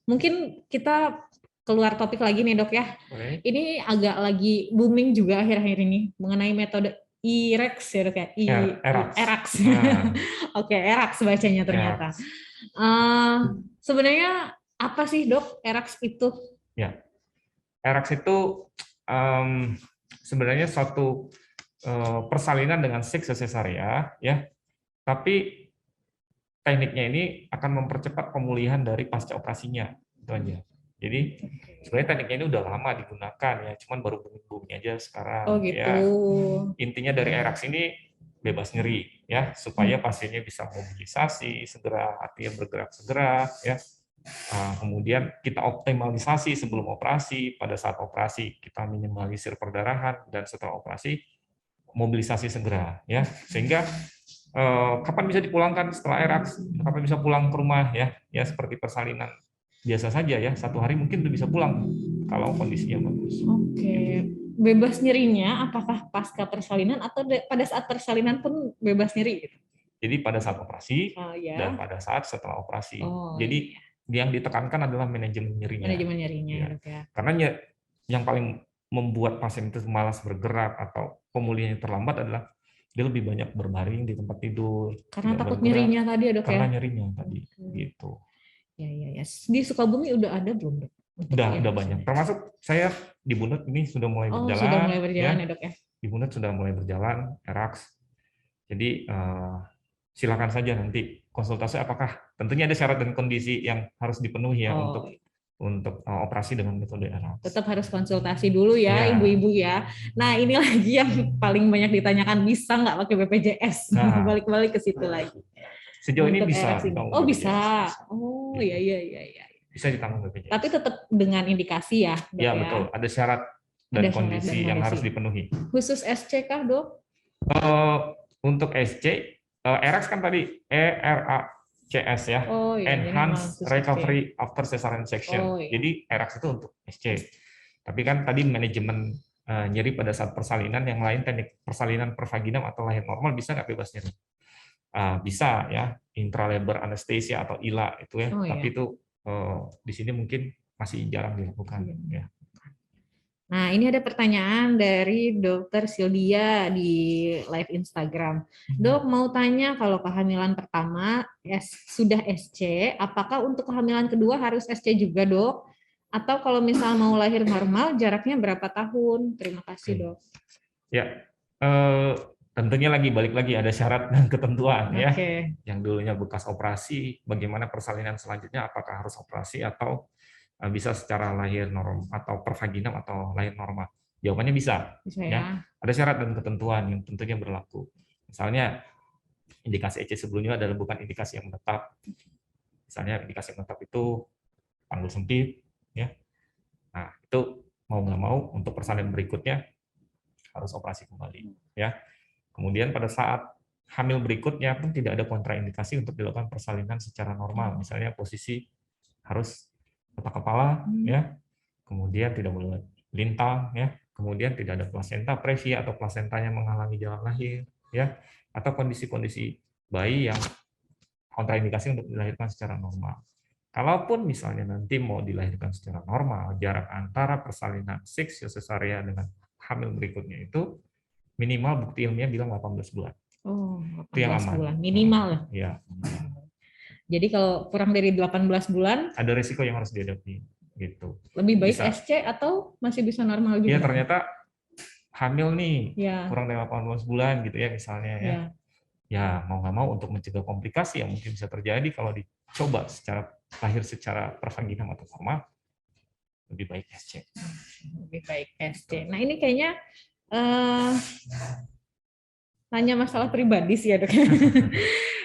mungkin kita keluar topik lagi nih dok ya. Boleh. Ini agak lagi booming juga akhir-akhir ini mengenai metode IREX ya dok ya. ERAX. Oke, ERAX bacanya ternyata. Sebenarnya apa sih dok ERAX itu? Ya, ERAX itu sebenarnya suatu persalinan dengan seks sesarea ya, tapi tekniknya ini akan mempercepat pemulihan dari pasca operasinya, itu aja. Jadi sebenarnya tekniknya ini udah lama digunakan ya, cuman baru booming aja sekarang. Oh gitu. Ya. Intinya dari ERAX ini bebas nyeri ya, supaya pasiennya bisa mobilisasi segera, artinya bergerak segera ya. Kemudian kita optimalisasi sebelum operasi, pada saat operasi kita minimalisir perdarahan, dan setelah operasi mobilisasi segera ya, sehingga kapan bisa dipulangkan setelah ERAX, kapan bisa pulang ke rumah ya, seperti persalinan biasa saja ya, 1 hari mungkin udah bisa pulang kalau kondisinya bagus. Oke. Bebas nyerinya apakah pasca persalinan atau pada saat persalinan pun bebas nyeri? Jadi pada saat operasi dan pada saat setelah operasi. Jadi yang ditekankan adalah manajemen nyerinya. Manajemen nyerinya ya. Karena yang paling membuat pasien itu malas bergerak atau pemulihannya terlambat adalah dia lebih banyak berbaring di tempat tidur. Karena takut nyerinya tadi ya dok ya? Karena nyerinya tadi, gitu. Ya. Di Sukabumi udah ada belum dok? Udah banyak. Termasuk saya di Bunut ini sudah mulai berjalan. Sudah mulai berjalan ya dok ya? Di Bunut sudah mulai berjalan ERAX. Jadi silakan saja nanti konsultasi, apakah tentunya ada syarat dan kondisi yang harus dipenuhi ya untuk operasi dengan metode ERAX. Tetap harus konsultasi dulu ya ibu-ibu ya. Nah ini lagi yang paling banyak ditanyakan, bisa nggak pakai BPJS? Balik-balik ke situ lagi. Sejauh ini bisa. Oh bisa. Oh iya. Bisa ditanggung BPJS. Tapi tetap dengan indikasi ya, dok, ya? Betul. Ada syarat dan kondisi yang harus dipenuhi. Khusus SC kah dok? Untuk SC, ERACS kan tadi ERACS ya, Oh iya, jadi Enhanced khusus SC. Recovery After Cesarean Section. Oh iya. Jadi ERACS itu untuk SC. Tapi kan tadi manajemen nyeri pada saat persalinan, yang lain teknik persalinan pervaginam atau lahir normal bisa nggak bebas nyeri? Bisa ya, intralabor anesthesia atau ILA itu ya. Oh Tapi iya. itu di sini mungkin masih jarang dilakukan. Ya. Nah, ini ada pertanyaan dari Dokter Sildia di live Instagram. Dok, mau tanya kalau kehamilan pertama sudah SC, apakah untuk kehamilan kedua harus SC juga, Dok? Atau kalau misal mau lahir normal, jaraknya berapa tahun? Terima kasih, Dok. Ya, tentunya balik lagi ada syarat dan ketentuan ya. Yang dulunya bekas operasi, bagaimana persalinan selanjutnya, apakah harus operasi atau bisa secara lahir normal atau pervaginam atau lahir normal? Jawabannya bisa ya. Ada syarat dan ketentuan yang tentunya berlaku. Misalnya indikasi EC sebelumnya adalah bukan indikasi yang menetap. Misalnya indikasi yang menetap itu panggul sempit ya. Nah, itu mau nggak mau untuk persalinan berikutnya harus operasi kembali ya. Kemudian pada saat hamil berikutnya pun tidak ada kontraindikasi untuk dilakukan persalinan secara normal. Misalnya posisi harus otak kepala ya, kemudian tidak boleh lintang ya, kemudian tidak ada plasenta previa atau plasentanya menghalangi jalan lahir ya, atau kondisi-kondisi bayi yang kontraindikasi untuk dilahirkan secara normal. Kalaupun misalnya nanti mau dilahirkan secara normal, jarak antara persalinan seksio sesaria dengan hamil berikutnya itu minimal bukti ilmiah bilang 18 bulan. Oh, 18 itu yang aman. bulan minimal ya. Jadi kalau kurang dari 18 bulan ada risiko yang harus dihadapi gitu. Lebih baik bisa. SC atau masih bisa normal juga? Ya ternyata hamil nih kurang dari 18 bulan gitu ya misalnya ya. Ya mau nggak mau untuk mencegah komplikasi yang mungkin bisa terjadi kalau dicoba lahir secara pervaginam atau normal, lebih baik SC. Lebih baik SC. Nah ini kayaknya hanya masalah pribadi sih ya dok.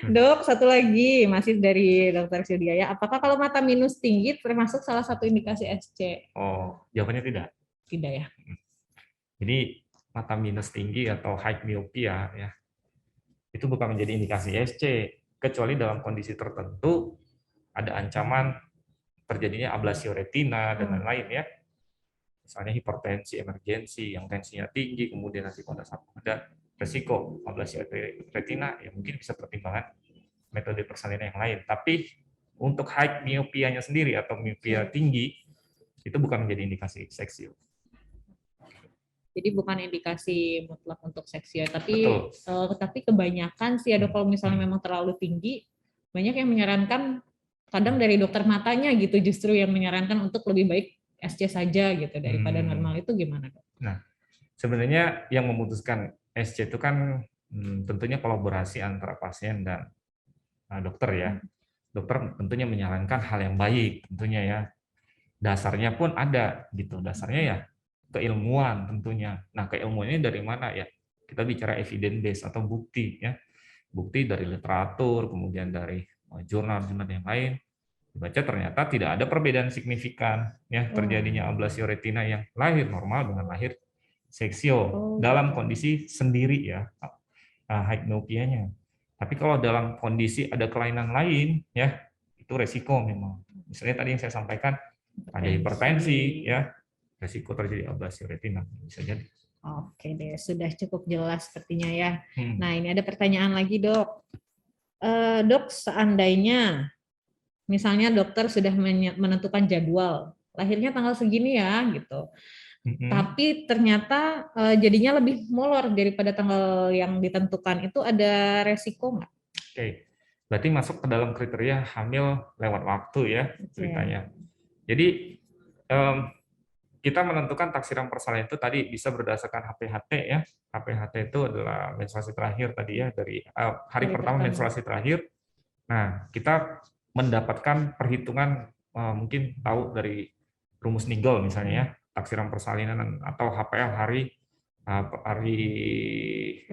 Dok, satu lagi masih dari Dokter Sildia ya. Apakah kalau mata minus tinggi termasuk salah satu indikasi SC? Oh, jawabannya tidak. Tidak ya. Jadi mata minus tinggi atau high myopia ya itu bukan menjadi indikasi SC kecuali dalam kondisi tertentu ada ancaman terjadinya ablasio retina dan lain-lain ya. Misalnya hipertensi emergensi yang tensinya tinggi, kemudian nanti pada saat ada resiko ablasio retina, ya mungkin bisa pertimbangan metode persalinan yang lain. Tapi untuk high miopianya sendiri atau miopia tinggi, itu bukan menjadi indikasi seksio. Jadi bukan indikasi mutlak untuk seksio, tapi kebanyakan sih ada kalau misalnya memang terlalu tinggi, banyak yang menyarankan, kadang dari dokter matanya gitu justru yang menyarankan untuk lebih baik SC saja gitu daripada normal. Itu gimana dok? Nah, sebenarnya yang memutuskan SC itu kan tentunya kolaborasi antara pasien dan dokter ya. Dokter tentunya menyarankan hal yang baik tentunya ya. Dasarnya pun ada gitu. Dasarnya ya keilmuan tentunya. Nah, keilmuannya dari mana ya? Kita bicara evidence base atau bukti ya. Bukti dari literatur, kemudian dari jurnal-jurnal yang lain. Dibaca ternyata tidak ada perbedaan signifikan ya terjadinya ablasio retina yang lahir normal dengan lahir seksio dalam kondisi sendiri ya high myopianya. Tapi kalau dalam kondisi ada kelainan lain ya itu resiko memang. Misalnya tadi yang saya sampaikan ada hipertensi ya, resiko terjadi ablasio retina bisa jadi. Oke deh, sudah cukup jelas sepertinya ya. Nah ini ada pertanyaan lagi dok. Dok, seandainya misalnya dokter sudah menentukan jadwal lahirnya tanggal segini ya gitu, tapi ternyata jadinya lebih molor daripada tanggal yang ditentukan, itu ada resiko nggak? Oke, berarti masuk ke dalam kriteria hamil lewat waktu ya ceritanya. Jadi kita menentukan taksiran persalinan itu tadi bisa berdasarkan HPHT ya. HPHT itu adalah menstruasi terakhir tadi ya, dari hari pertama menstruasi terakhir. Nah, kita mendapatkan perhitungan mungkin tahu dari rumus Nigel misalnya ya, taksiran persalinan atau HPL hari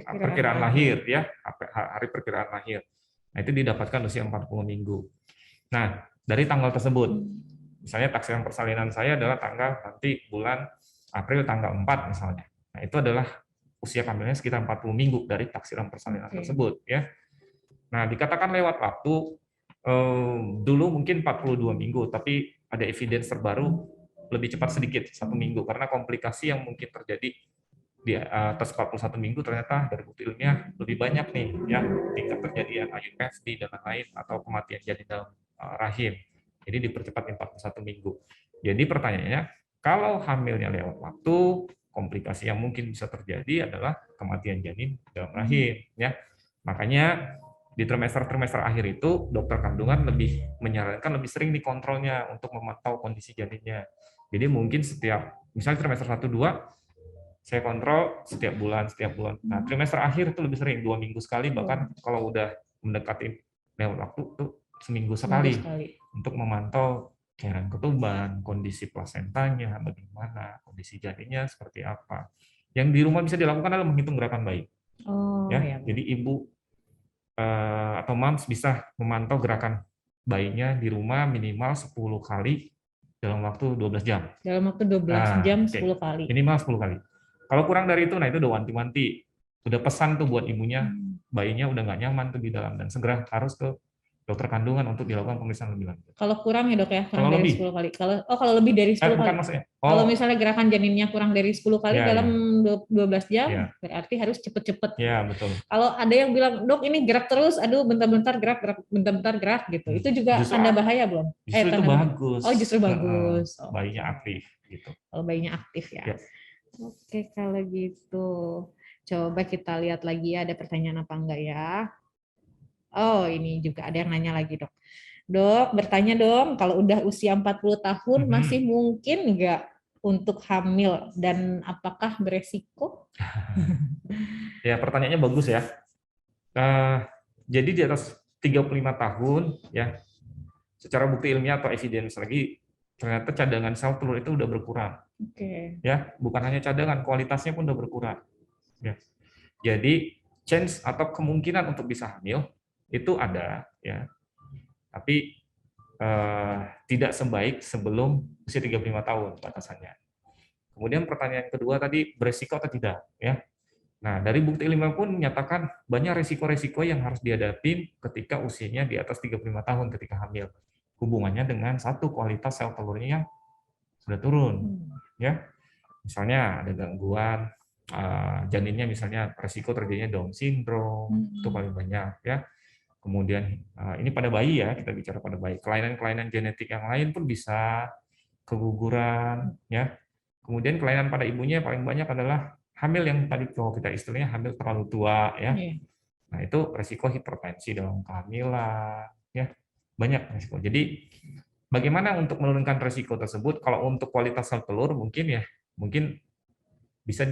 perkiraan lahir ya, hari perkiraan lahir. Nah, itu didapatkan usia 40 minggu. Nah, dari tanggal tersebut, misalnya taksiran persalinan saya adalah tanggal nanti bulan April tanggal 4 misalnya. Nah, itu adalah usia kehamilannya sekitar 40 minggu dari taksiran persalinan tersebut ya. Nah, dikatakan lewat waktu dulu mungkin 42 minggu, tapi ada evidence terbaru lebih cepat sedikit, 1 minggu, karena komplikasi yang mungkin terjadi di atas 41 minggu ternyata dari bukti ilmiah lebih banyak nih ya, tingkat kejadian IUFD dan lain-lain atau kematian janin dalam rahim. Jadi dipercepat 41 minggu. Jadi pertanyaannya, kalau hamilnya lewat waktu, komplikasi yang mungkin bisa terjadi adalah kematian janin dalam rahim ya. Makanya di trimester akhir itu dokter kandungan lebih menyarankan lebih sering dikontrolnya untuk memantau kondisi janinnya. Jadi mungkin setiap misalnya trimester 1 2 saya kontrol setiap bulan. Nah, trimester akhir itu lebih sering 2 minggu sekali, bahkan kalau udah mendekati lewat waktu itu seminggu sekali untuk memantau cairan ketuban, kondisi plasentanya bagaimana, kondisi janinnya seperti apa. Yang di rumah bisa dilakukan adalah menghitung gerakan bayi. Jadi ibu atau moms bisa memantau gerakan bayinya di rumah minimal 10 kali dalam waktu 12 jam. Dalam waktu 12 jam 10 kali. Minimal 10 kali. Kalau kurang dari itu, nah itu udah wanti-wanti. Udah pesan tuh buat ibunya, bayinya udah nggak nyaman tuh di dalam, dan segera harus ke dokter kandungan untuk dilakukan pemeriksaan lebih lanjut. Kalau kurang ya dok ya, kurang kalau dari lebih. 10 kali. Kalau lebih dari 10 kali. Maksudnya. Kalau misalnya gerakan janinnya kurang dari 10 kali dalam 12 jam, berarti harus cepet-cepet. Iya, betul. Kalau ada yang bilang, dok ini gerak terus, aduh bentar-bentar gerak, bentar-bentar gerak gitu. Itu juga justru tanda bahaya belum? Justru itu bagus. Oh, justru bagus. Bayinya aktif gitu. Kalau bayinya aktif ya. Oke, kalau gitu. Coba kita lihat lagi ya, ada pertanyaan apa enggak ya. Oh, ini juga ada yang nanya lagi, dok. Dok, bertanya dong, kalau udah usia 40 tahun masih mungkin nggak untuk hamil dan apakah beresiko? Ya, pertanyaannya bagus ya. Jadi di atas 35 tahun ya, secara bukti ilmiah atau evidence lagi, ternyata cadangan sel telur itu udah berkurang. Ya, bukan hanya cadangan, kualitasnya pun udah berkurang. Ya. Jadi chance atau kemungkinan untuk bisa hamil itu ada ya. Tapi tidak sebaik sebelum usia 35 tahun batasannya. Kemudian pertanyaan kedua tadi, beresiko atau tidak ya. Nah, dari bukti ilmiah pun menyatakan banyak resiko-resiko yang harus dihadapi ketika usianya di atas 35 tahun ketika hamil. Hubungannya dengan satu, kualitas sel telurnya yang sudah turun ya. Misalnya ada gangguan janinnya, misalnya resiko terjadinya Down syndrome itu paling banyak ya. Kemudian ini pada bayi ya, kita bicara pada bayi. Kelainan-kelainan genetik yang lain pun bisa, keguguran ya. Kemudian kelainan pada ibunya paling banyak adalah hamil yang tadi kalau kita istilahnya hamil terlalu tua ya. Nah, itu resiko hipertensi dalam kehamilan ya. Banyak resiko. Jadi bagaimana untuk menurunkan resiko tersebut? Kalau untuk kualitas sel telur mungkin bisa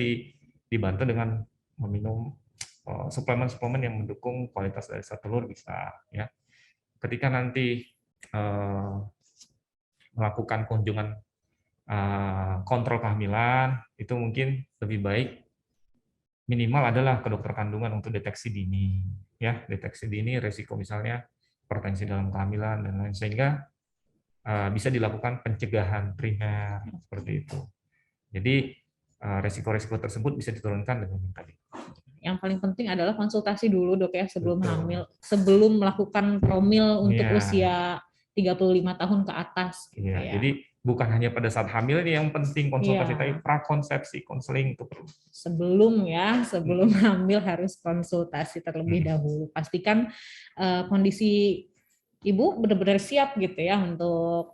dibantu dengan meminum suplemen-suplemen yang mendukung kualitas dari sel telur bisa ya. Ketika nanti melakukan kunjungan kontrol kehamilan, itu mungkin lebih baik minimal adalah ke dokter kandungan untuk deteksi dini ya, deteksi dini resiko misalnya hipertensi dalam kehamilan dan lain, sehingga bisa dilakukan pencegahan primer seperti itu. Jadi resiko-resiko tersebut bisa diturunkan dengan yang tadi. Yang paling penting adalah konsultasi dulu dok ya sebelum hamil, sebelum melakukan promil untuk usia 35 tahun ke atas. Iya, jadi bukan hanya pada saat hamil ini yang penting konsultasi, tapi prakonsepsi, konseling itu perlu. Sebelum hamil harus konsultasi terlebih dahulu. Pastikan kondisi ibu benar-benar siap gitu ya untuk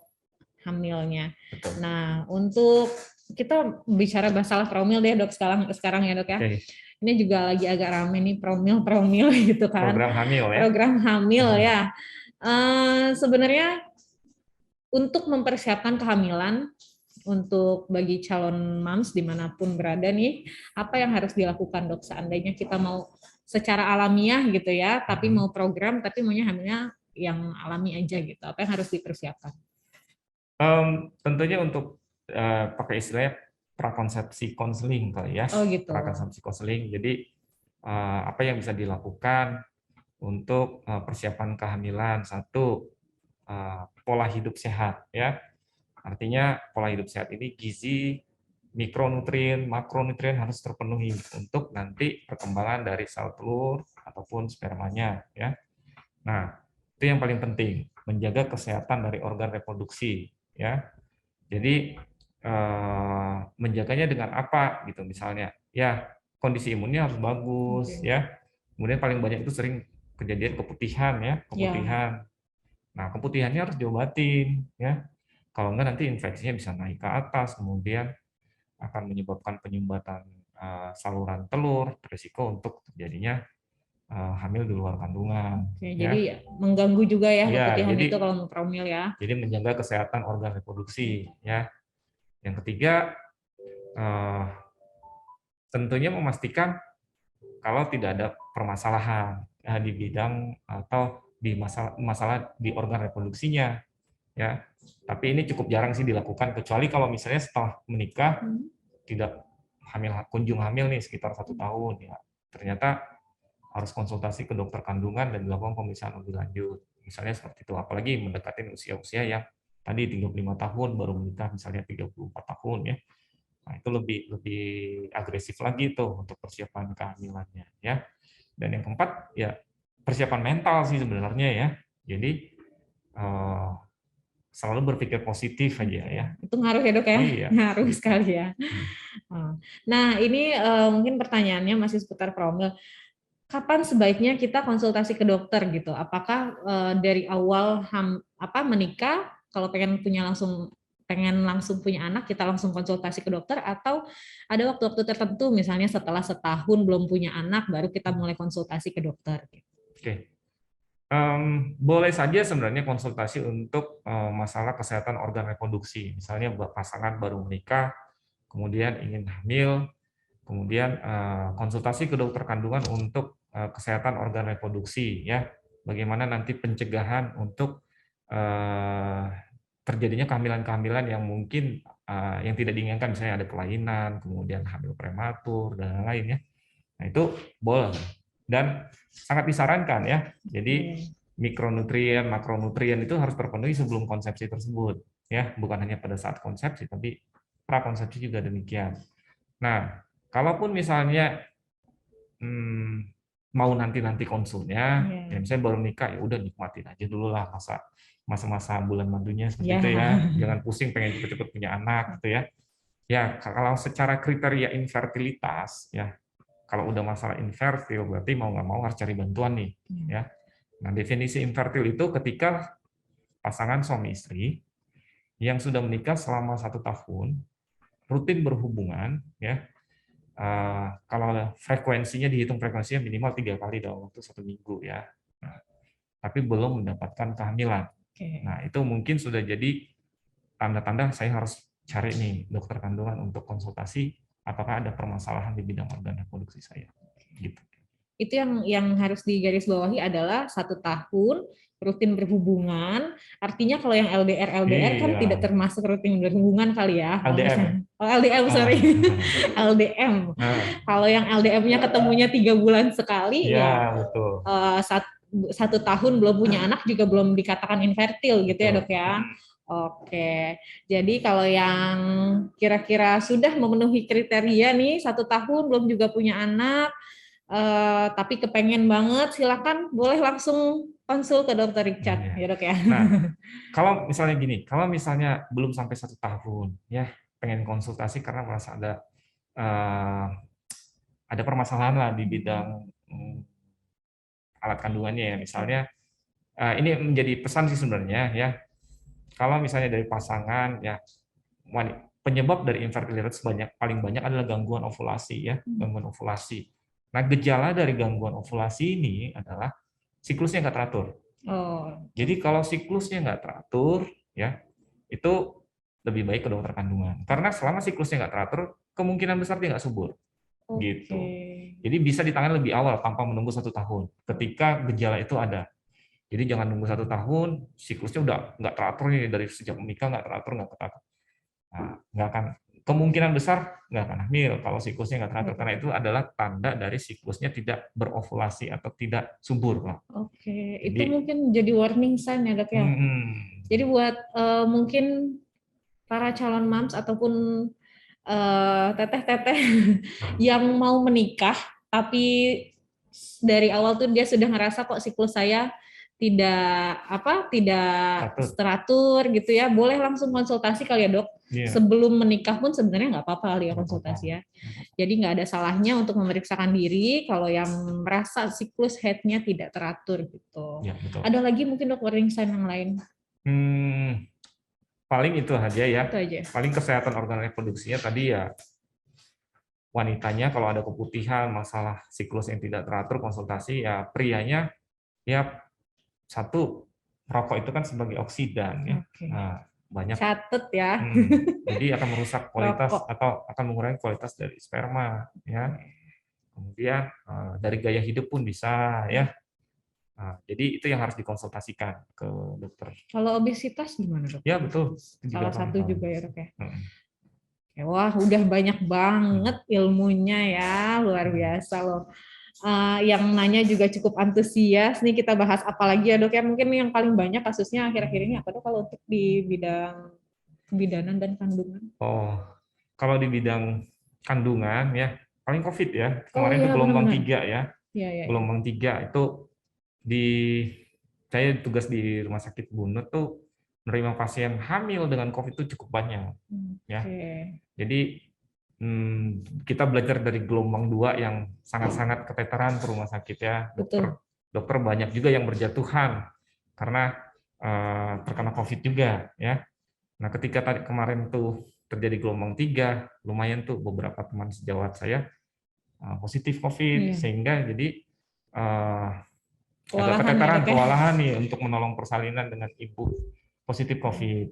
hamilnya. Betul. Nah, untuk kita bicara masalah promil deh dok sekarang ya dok ya. Ini juga lagi agak rame nih promil gitu kan. Program hamil ya. Program hamil ya. Sebenarnya untuk mempersiapkan kehamilan untuk bagi calon moms dimanapun berada nih, apa yang harus dilakukan dok seandainya kita mau secara alamiah gitu ya, tapi mau program tapi maunya hamilnya yang alami aja gitu. Apa yang harus dipersiapkan? Tentunya untuk pakai istilahnya prakonsepsi konseling kali ya. Oh gitu. Prakonsepsi konseling. Jadi apa yang bisa dilakukan untuk persiapan kehamilan? Satu, pola hidup sehat ya. Artinya pola hidup sehat ini gizi, mikronutrien, makronutrien harus terpenuhi untuk nanti perkembangan dari sel telur ataupun spermanya, ya. Nah, itu yang paling penting, menjaga kesehatan dari organ reproduksi, ya. Jadi menjaganya dengan apa gitu misalnya, ya kondisi imunnya harus bagus, ya. Kemudian paling banyak itu sering kejadian keputihan, ya, keputihan. Nah, keputihannya harus diobatin, ya. Kalau enggak nanti infeksinya bisa naik ke atas, kemudian akan menyebabkan penyumbatan saluran telur, risiko untuk terjadinya hamil di luar kandungan. Oke, Ya. jadi mengganggu juga ya keputihan jadi, itu kalau mau promil ya. Jadi menjaga kesehatan organ reproduksi. Ya. Yang ketiga, tentunya memastikan kalau tidak ada permasalahan di bidang atau di masalah di organ reproduksinya. Ya. Tapi ini cukup jarang sih dilakukan, kecuali kalau misalnya setelah menikah tidak kunjung hamil nih sekitar 1 tahun, ya ternyata harus konsultasi ke dokter kandungan dan dilakukan pemeriksaan lebih lanjut. Misalnya seperti itu, apalagi mendekati usia-usia yang tadi 35 tahun baru menikah, misalnya 34 tahun, ya. Nah, itu lebih agresif lagi tuh untuk persiapan kehamilannya, ya. Dan yang keempat, ya persiapan mental sih sebenarnya, ya. Jadi selalu berpikir positif aja, ya. Itu ngaruh ya, Dok, ya? Iya, Ngaruh gitu. sekali ya. Nah, ini mungkin pertanyaannya masih seputar promil. Kapan sebaiknya kita konsultasi ke dokter gitu? Apakah dari awal menikah, kalau pengen langsung punya anak, kita langsung konsultasi ke dokter, atau ada waktu-waktu tertentu, misalnya setelah setahun belum punya anak, baru kita mulai konsultasi ke dokter? Oke. Boleh saja sebenarnya konsultasi untuk masalah kesehatan organ reproduksi. Misalnya pasangan baru menikah, kemudian ingin hamil, kemudian konsultasi ke dokter kandungan untuk kesehatan organ reproduksi, ya. Bagaimana nanti pencegahan untuk terjadinya kehamilan-kehamilan yang mungkin yang tidak diinginkan, misalnya ada kelainan, kemudian hamil prematur dan lain-lain, ya. Nah, itu boleh dan sangat disarankan, ya. Jadi mikronutrien, makronutrien itu harus terpenuhi sebelum konsepsi tersebut, ya. Bukan hanya pada saat konsepsi, tapi prakonsepsi juga demikian. Nah, kalaupun misalnya mau nanti konsulnya, ya misalnya baru nikah, ya udah nikmatin aja dulu lah masa-masa bulan madunya seperti itu, ya. Jangan pusing pengen cepet-cepet punya anak gitu, ya. Ya, kalau secara kriteria infertilitas, ya, kalau udah masalah infertil berarti mau nggak mau harus cari bantuan nih, ya. Nah, definisi infertil itu ketika pasangan suami istri yang sudah menikah selama 1 tahun rutin berhubungan, ya. Kalau dihitung frekuensinya minimal 3 kali dalam waktu 1 minggu, ya. Nah, tapi belum mendapatkan kehamilan. Nah, itu mungkin sudah jadi tanda-tanda saya harus cari nih dokter kandungan untuk konsultasi apakah ada permasalahan di bidang organ reproduksi saya. Gitu. Itu yang harus digarisbawahi adalah 1 tahun rutin berhubungan. Artinya kalau yang LDR kan tidak termasuk rutin berhubungan kali ya. LDM. LDM, sorry. LDM. Kalau yang LDM-nya ketemunya 3 bulan sekali, ya betul. 1 tahun belum punya anak juga belum dikatakan infertil gitu, ya, Dok, ya. Oke, jadi kalau yang kira-kira sudah memenuhi kriteria nih, 1 tahun belum juga punya anak, tapi kepengen banget, silakan boleh langsung konsul ke dokter Richard, ya, Dok, ya. Nah, kalau misalnya gini, kalau misalnya belum sampai 1 tahun, ya pengen konsultasi karena merasa ada permasalahan lah di bidang alat kandungannya, ya. Misalnya ini menjadi pesan sih sebenarnya, ya. Kalau misalnya dari pasangan, ya penyebab dari infertilitas paling banyak adalah gangguan ovulasi, ya, gangguan ovulasi. Nah, gejala dari gangguan ovulasi ini adalah siklusnya nggak teratur. Jadi kalau siklusnya nggak teratur, ya, itu lebih baik ke dokter kandungan. Karena selama siklusnya nggak teratur, kemungkinan besar dia nggak subur. Gitu. Jadi bisa ditangani lebih awal tanpa menunggu 1 tahun. Ketika gejala itu ada. Jadi jangan nunggu 1 tahun, siklusnya udah nggak teratur nih dari sejak menikah nggak teratur, nggak teratur. Nah, nggak akan, kemungkinan besar nggak akan hamil kalau siklusnya nggak teratur, karena itu adalah tanda dari siklusnya tidak berovulasi atau tidak subur, Pak. Oke, itu mungkin jadi warning sign, ya, Dok, ya. Jadi buat mungkin para calon moms ataupun teteh-teteh yang mau menikah tapi dari awal tuh dia sudah ngerasa kok siklus saya tidak teratur gitu ya, boleh langsung konsultasi kali ya dok. Sebelum menikah pun sebenarnya nggak apa-apa kali ya konsultasi ya. Jadi nggak ada salahnya untuk memeriksakan diri kalau yang merasa siklus headnya tidak teratur gitu. Ada lagi mungkin dok warning sign yang lain? Paling itu aja ya. Itu aja. Paling kesehatan organ reproduksinya tadi ya, wanitanya kalau ada keputihan, masalah siklus yang tidak teratur, konsultasi. Ya prianya ya, satu, rokok itu kan sebagai oksidan ya. Nah, banyak catet ya. Jadi akan merusak kualitas atau akan mengurangi kualitas dari sperma ya. Kemudian dari gaya hidup pun bisa ya. Nah, jadi itu yang harus dikonsultasikan ke dokter. Kalau obesitas gimana dok? Ya betul. Salah satu juga ya dok ya. Wah, udah banyak banget ilmunya ya, luar biasa loh. Yang nanya juga cukup antusias. Nih kita bahas apa lagi ya dok ya? Mungkin yang paling banyak kasusnya akhir-akhir ini apa dok kalau untuk di bidang kebidanan dan kandungan? Oh, kalau di bidang kandungan ya, paling COVID ya. Kemarin itu gelombang 3 ya. Gelombang 3 itu saya tugas di Rumah Sakit Bunut tuh menerima pasien hamil dengan COVID itu cukup banyak ya. Jadi kita belajar dari gelombang 2 yang sangat-sangat keteteran ke rumah sakit ya. Dokter banyak juga yang berjatuhan karena terkena COVID juga ya. Nah, ketika kemarin tuh terjadi gelombang 3, lumayan tuh beberapa teman sejawat saya positif COVID, sehingga jadi ada keteteran, kewalahan nih untuk menolong persalinan dengan ibu positif COVID.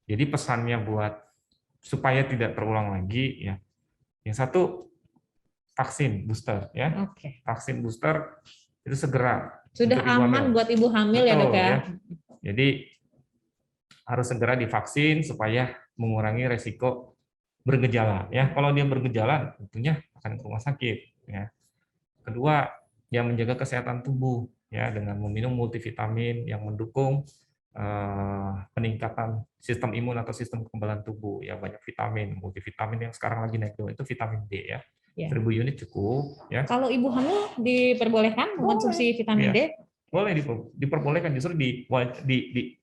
Jadi pesannya buat supaya tidak terulang lagi ya. Yang satu, vaksin booster ya. Vaksin booster itu segera. Sudah aman buat ibu hamil. Betul, ya dok ya. Jadi harus segera divaksin supaya mengurangi resiko bergejala ya. Kalau dia bergejala tentunya akan ke rumah sakit ya. Kedua, yang menjaga kesehatan tubuh ya dengan meminum multivitamin yang mendukung peningkatan sistem imun atau sistem kekebalan tubuh ya. Banyak vitamin, multivitamin yang sekarang lagi naik daun itu vitamin D ya. 1000 unit cukup ya. Kalau ibu hamil diperbolehkan mengkonsumsi vitamin D? Boleh, diperbolehkan, justru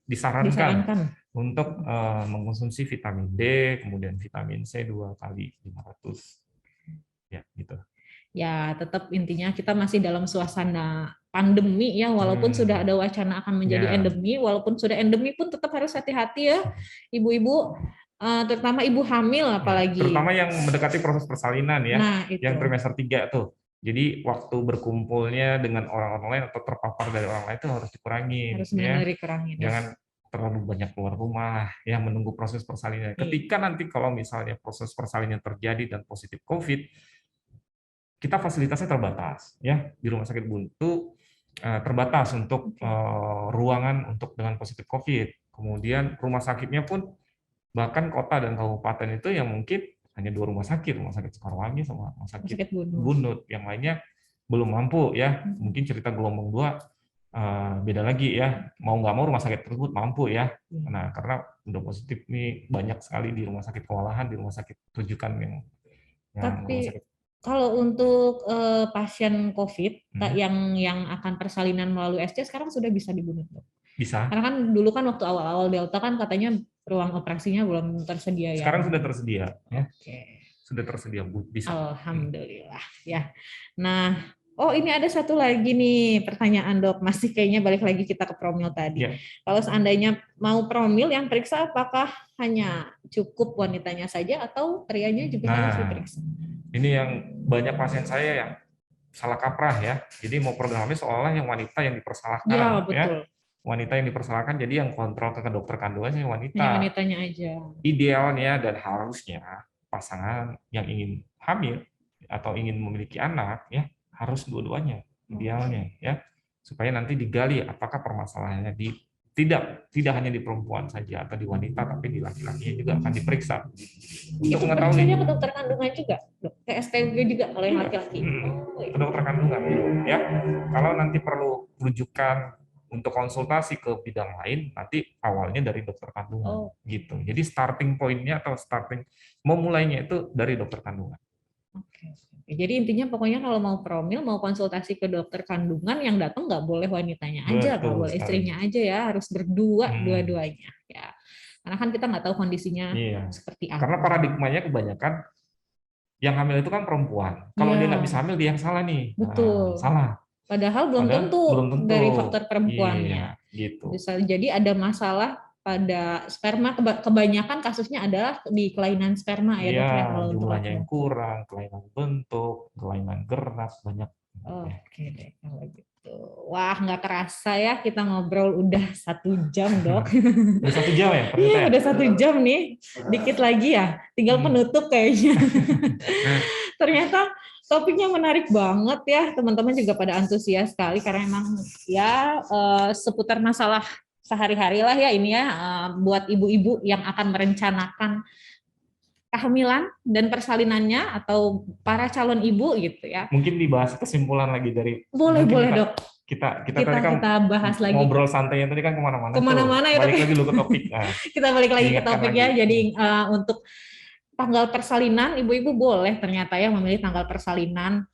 disarankan untuk mengkonsumsi vitamin D, kemudian vitamin C 2 kali 500 ya gitu. Ya, tetap intinya kita masih dalam suasana pandemi ya, walaupun sudah ada wacana akan menjadi endemi, walaupun sudah endemi pun tetap harus hati-hati ya, ibu-ibu, terutama ibu hamil apalagi. Terutama yang mendekati proses persalinan ya, yang trimester 3 tuh. Jadi waktu berkumpulnya dengan orang lain atau terpapar dari orang lain itu harus dikurangi. Harus benar-benar dikurangin. Jangan terlalu banyak keluar rumah, ya menunggu proses persalinan. Ketika nanti kalau misalnya proses persalinan terjadi dan positif COVID, kita fasilitasnya terbatas ya. Di Rumah Sakit Buntu terbatas untuk ruangan untuk dengan positif COVID. Kemudian rumah sakitnya pun bahkan kota dan kabupaten itu yang mungkin hanya 2 rumah sakit Sekarwangi sama rumah sakit Bunut. Yang lainnya belum mampu ya. Mungkin cerita gelombang 2 beda lagi ya. Mau nggak mau rumah sakit tersebut mampu ya. Nah, karena udah positif nih banyak sekali di rumah sakit kewalahan, di rumah sakit rujukan yang tapi kalau untuk pasien COVID yang akan persalinan melalui SC sekarang sudah bisa di Bunut, dok? Bisa. Karena kan dulu kan waktu awal-awal Delta kan katanya ruang operasinya belum tersedia ya. Sekarang sudah tersedia. Ya. Sudah tersedia, bisa. Alhamdulillah ya. Nah, ini ada satu lagi nih pertanyaan dok, masih kayaknya balik lagi kita ke promil tadi. Kalau seandainya mau promil yang periksa apakah hanya cukup wanitanya saja atau prianya juga harus diperiksa? Ini yang banyak pasien saya yang salah kaprah ya. Jadi mau program hamil seolah yang wanita yang dipersalahkan. Ya, betul. Ya. Wanita yang dipersalahkan, jadi yang kontrol ke dokter kandungannya wanita. Ya, wanitanya aja. Idealnya dan harusnya pasangan yang ingin hamil atau ingin memiliki anak ya harus dua-duanya idealnya ya, supaya nanti digali apakah permasalahannya tidak hanya di perempuan saja atau di wanita, tapi di laki-lakinya juga akan diperiksa untuk mengetahui. Itu ke dokter kandungan juga, ke SPG juga kalau yang laki-laki. Ke dokter kandungan ya. Kalau nanti perlu rujukan untuk konsultasi ke bidang lain nanti awalnya dari dokter kandungan gitu. Jadi starting point-nya atau memulainya itu dari dokter kandungan. Oke. Jadi intinya pokoknya kalau mau promil, mau konsultasi ke dokter kandungan, yang datang nggak boleh wanitanya aja, nggak boleh istrinya aja ya, harus berdua, dua-duanya. Ya, karena kan kita nggak tahu kondisinya seperti apa. Karena paradigmanya kebanyakan yang hamil itu kan perempuan. Kalau dia nggak bisa hamil, dia yang salah nih. Betul. Salah. Padahal belum tentu dari faktor perempuannya. Gitu. Bisa jadi ada masalah pada sperma, kebanyakan kasusnya adalah di kelainan sperma ya dok ya, kalau jumlahnya yang kurang, kelainan bentuk, kelainan gerak, banyak. Oke deh kalau gitu. Wah nggak kerasa ya kita ngobrol udah 1 jam dok. Udah 1 jam ya? Iya udah 1 jam nih, dikit lagi ya, tinggal penutup kayaknya. Ternyata topiknya menarik banget ya, teman-teman juga pada antusias sekali karena emang ya seputar masalah sehari-hari lah ya ini ya, buat ibu-ibu yang akan merencanakan kehamilan dan persalinannya atau para calon ibu gitu ya. Mungkin dibahas kesimpulan lagi dari boleh dok. Kita tadi kan kita bahas lagi. Ngobrol santainya tadi kan kemana-mana. Ya, balik lagi dulu ke topik. Kita balik lagi ke topik ya. Jadi untuk tanggal persalinan, ibu-ibu boleh ternyata ya memilih tanggal persalinan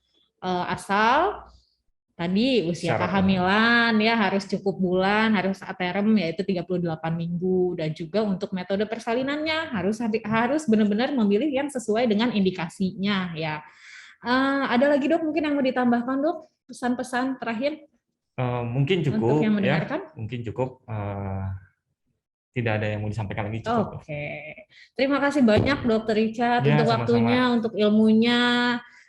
asal tadi usia kehamilan ya harus cukup bulan, harus aterem yaitu 38 minggu, dan juga untuk metode persalinannya harus benar-benar memilih yang sesuai dengan indikasinya ya. Ada lagi dok mungkin yang mau ditambahkan dok, pesan-pesan terakhir? Mungkin cukup untuk yang mendengarkan? Ya, mungkin cukup. Tidak ada yang mau disampaikan lagi cukup. Oke. Terima kasih banyak Dokter Richard untuk waktunya, untuk ilmunya.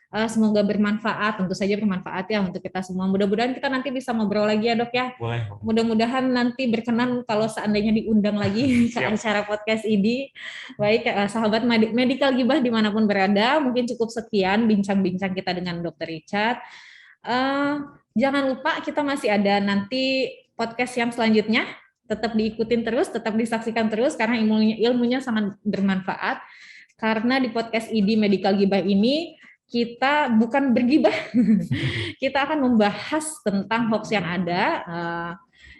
Semoga bermanfaat, tentu saja bermanfaat ya untuk kita semua. Mudah-mudahan kita nanti bisa ngobrol lagi ya dok ya. Boleh. Mudah-mudahan nanti berkenan kalau seandainya diundang lagi ke acara podcast ini. Baik sahabat Medical Gibah dimanapun berada, mungkin cukup sekian bincang-bincang kita dengan Dokter Richard. Jangan lupa kita masih ada nanti podcast yang selanjutnya. Tetap diikutin terus, tetap disaksikan terus karena ilmunya sangat bermanfaat. Karena di podcast ID Medical Gibah ini kita bukan bergibah, kita akan membahas tentang hoax yang ada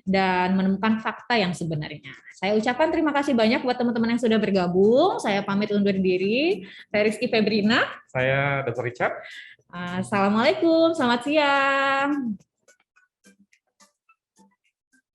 dan menemukan fakta yang sebenarnya. Saya ucapkan terima kasih banyak buat teman-teman yang sudah bergabung. Saya pamit undur diri. Saya Rizky Febrina. Saya Dr. Richard. Assalamualaikum, selamat siang.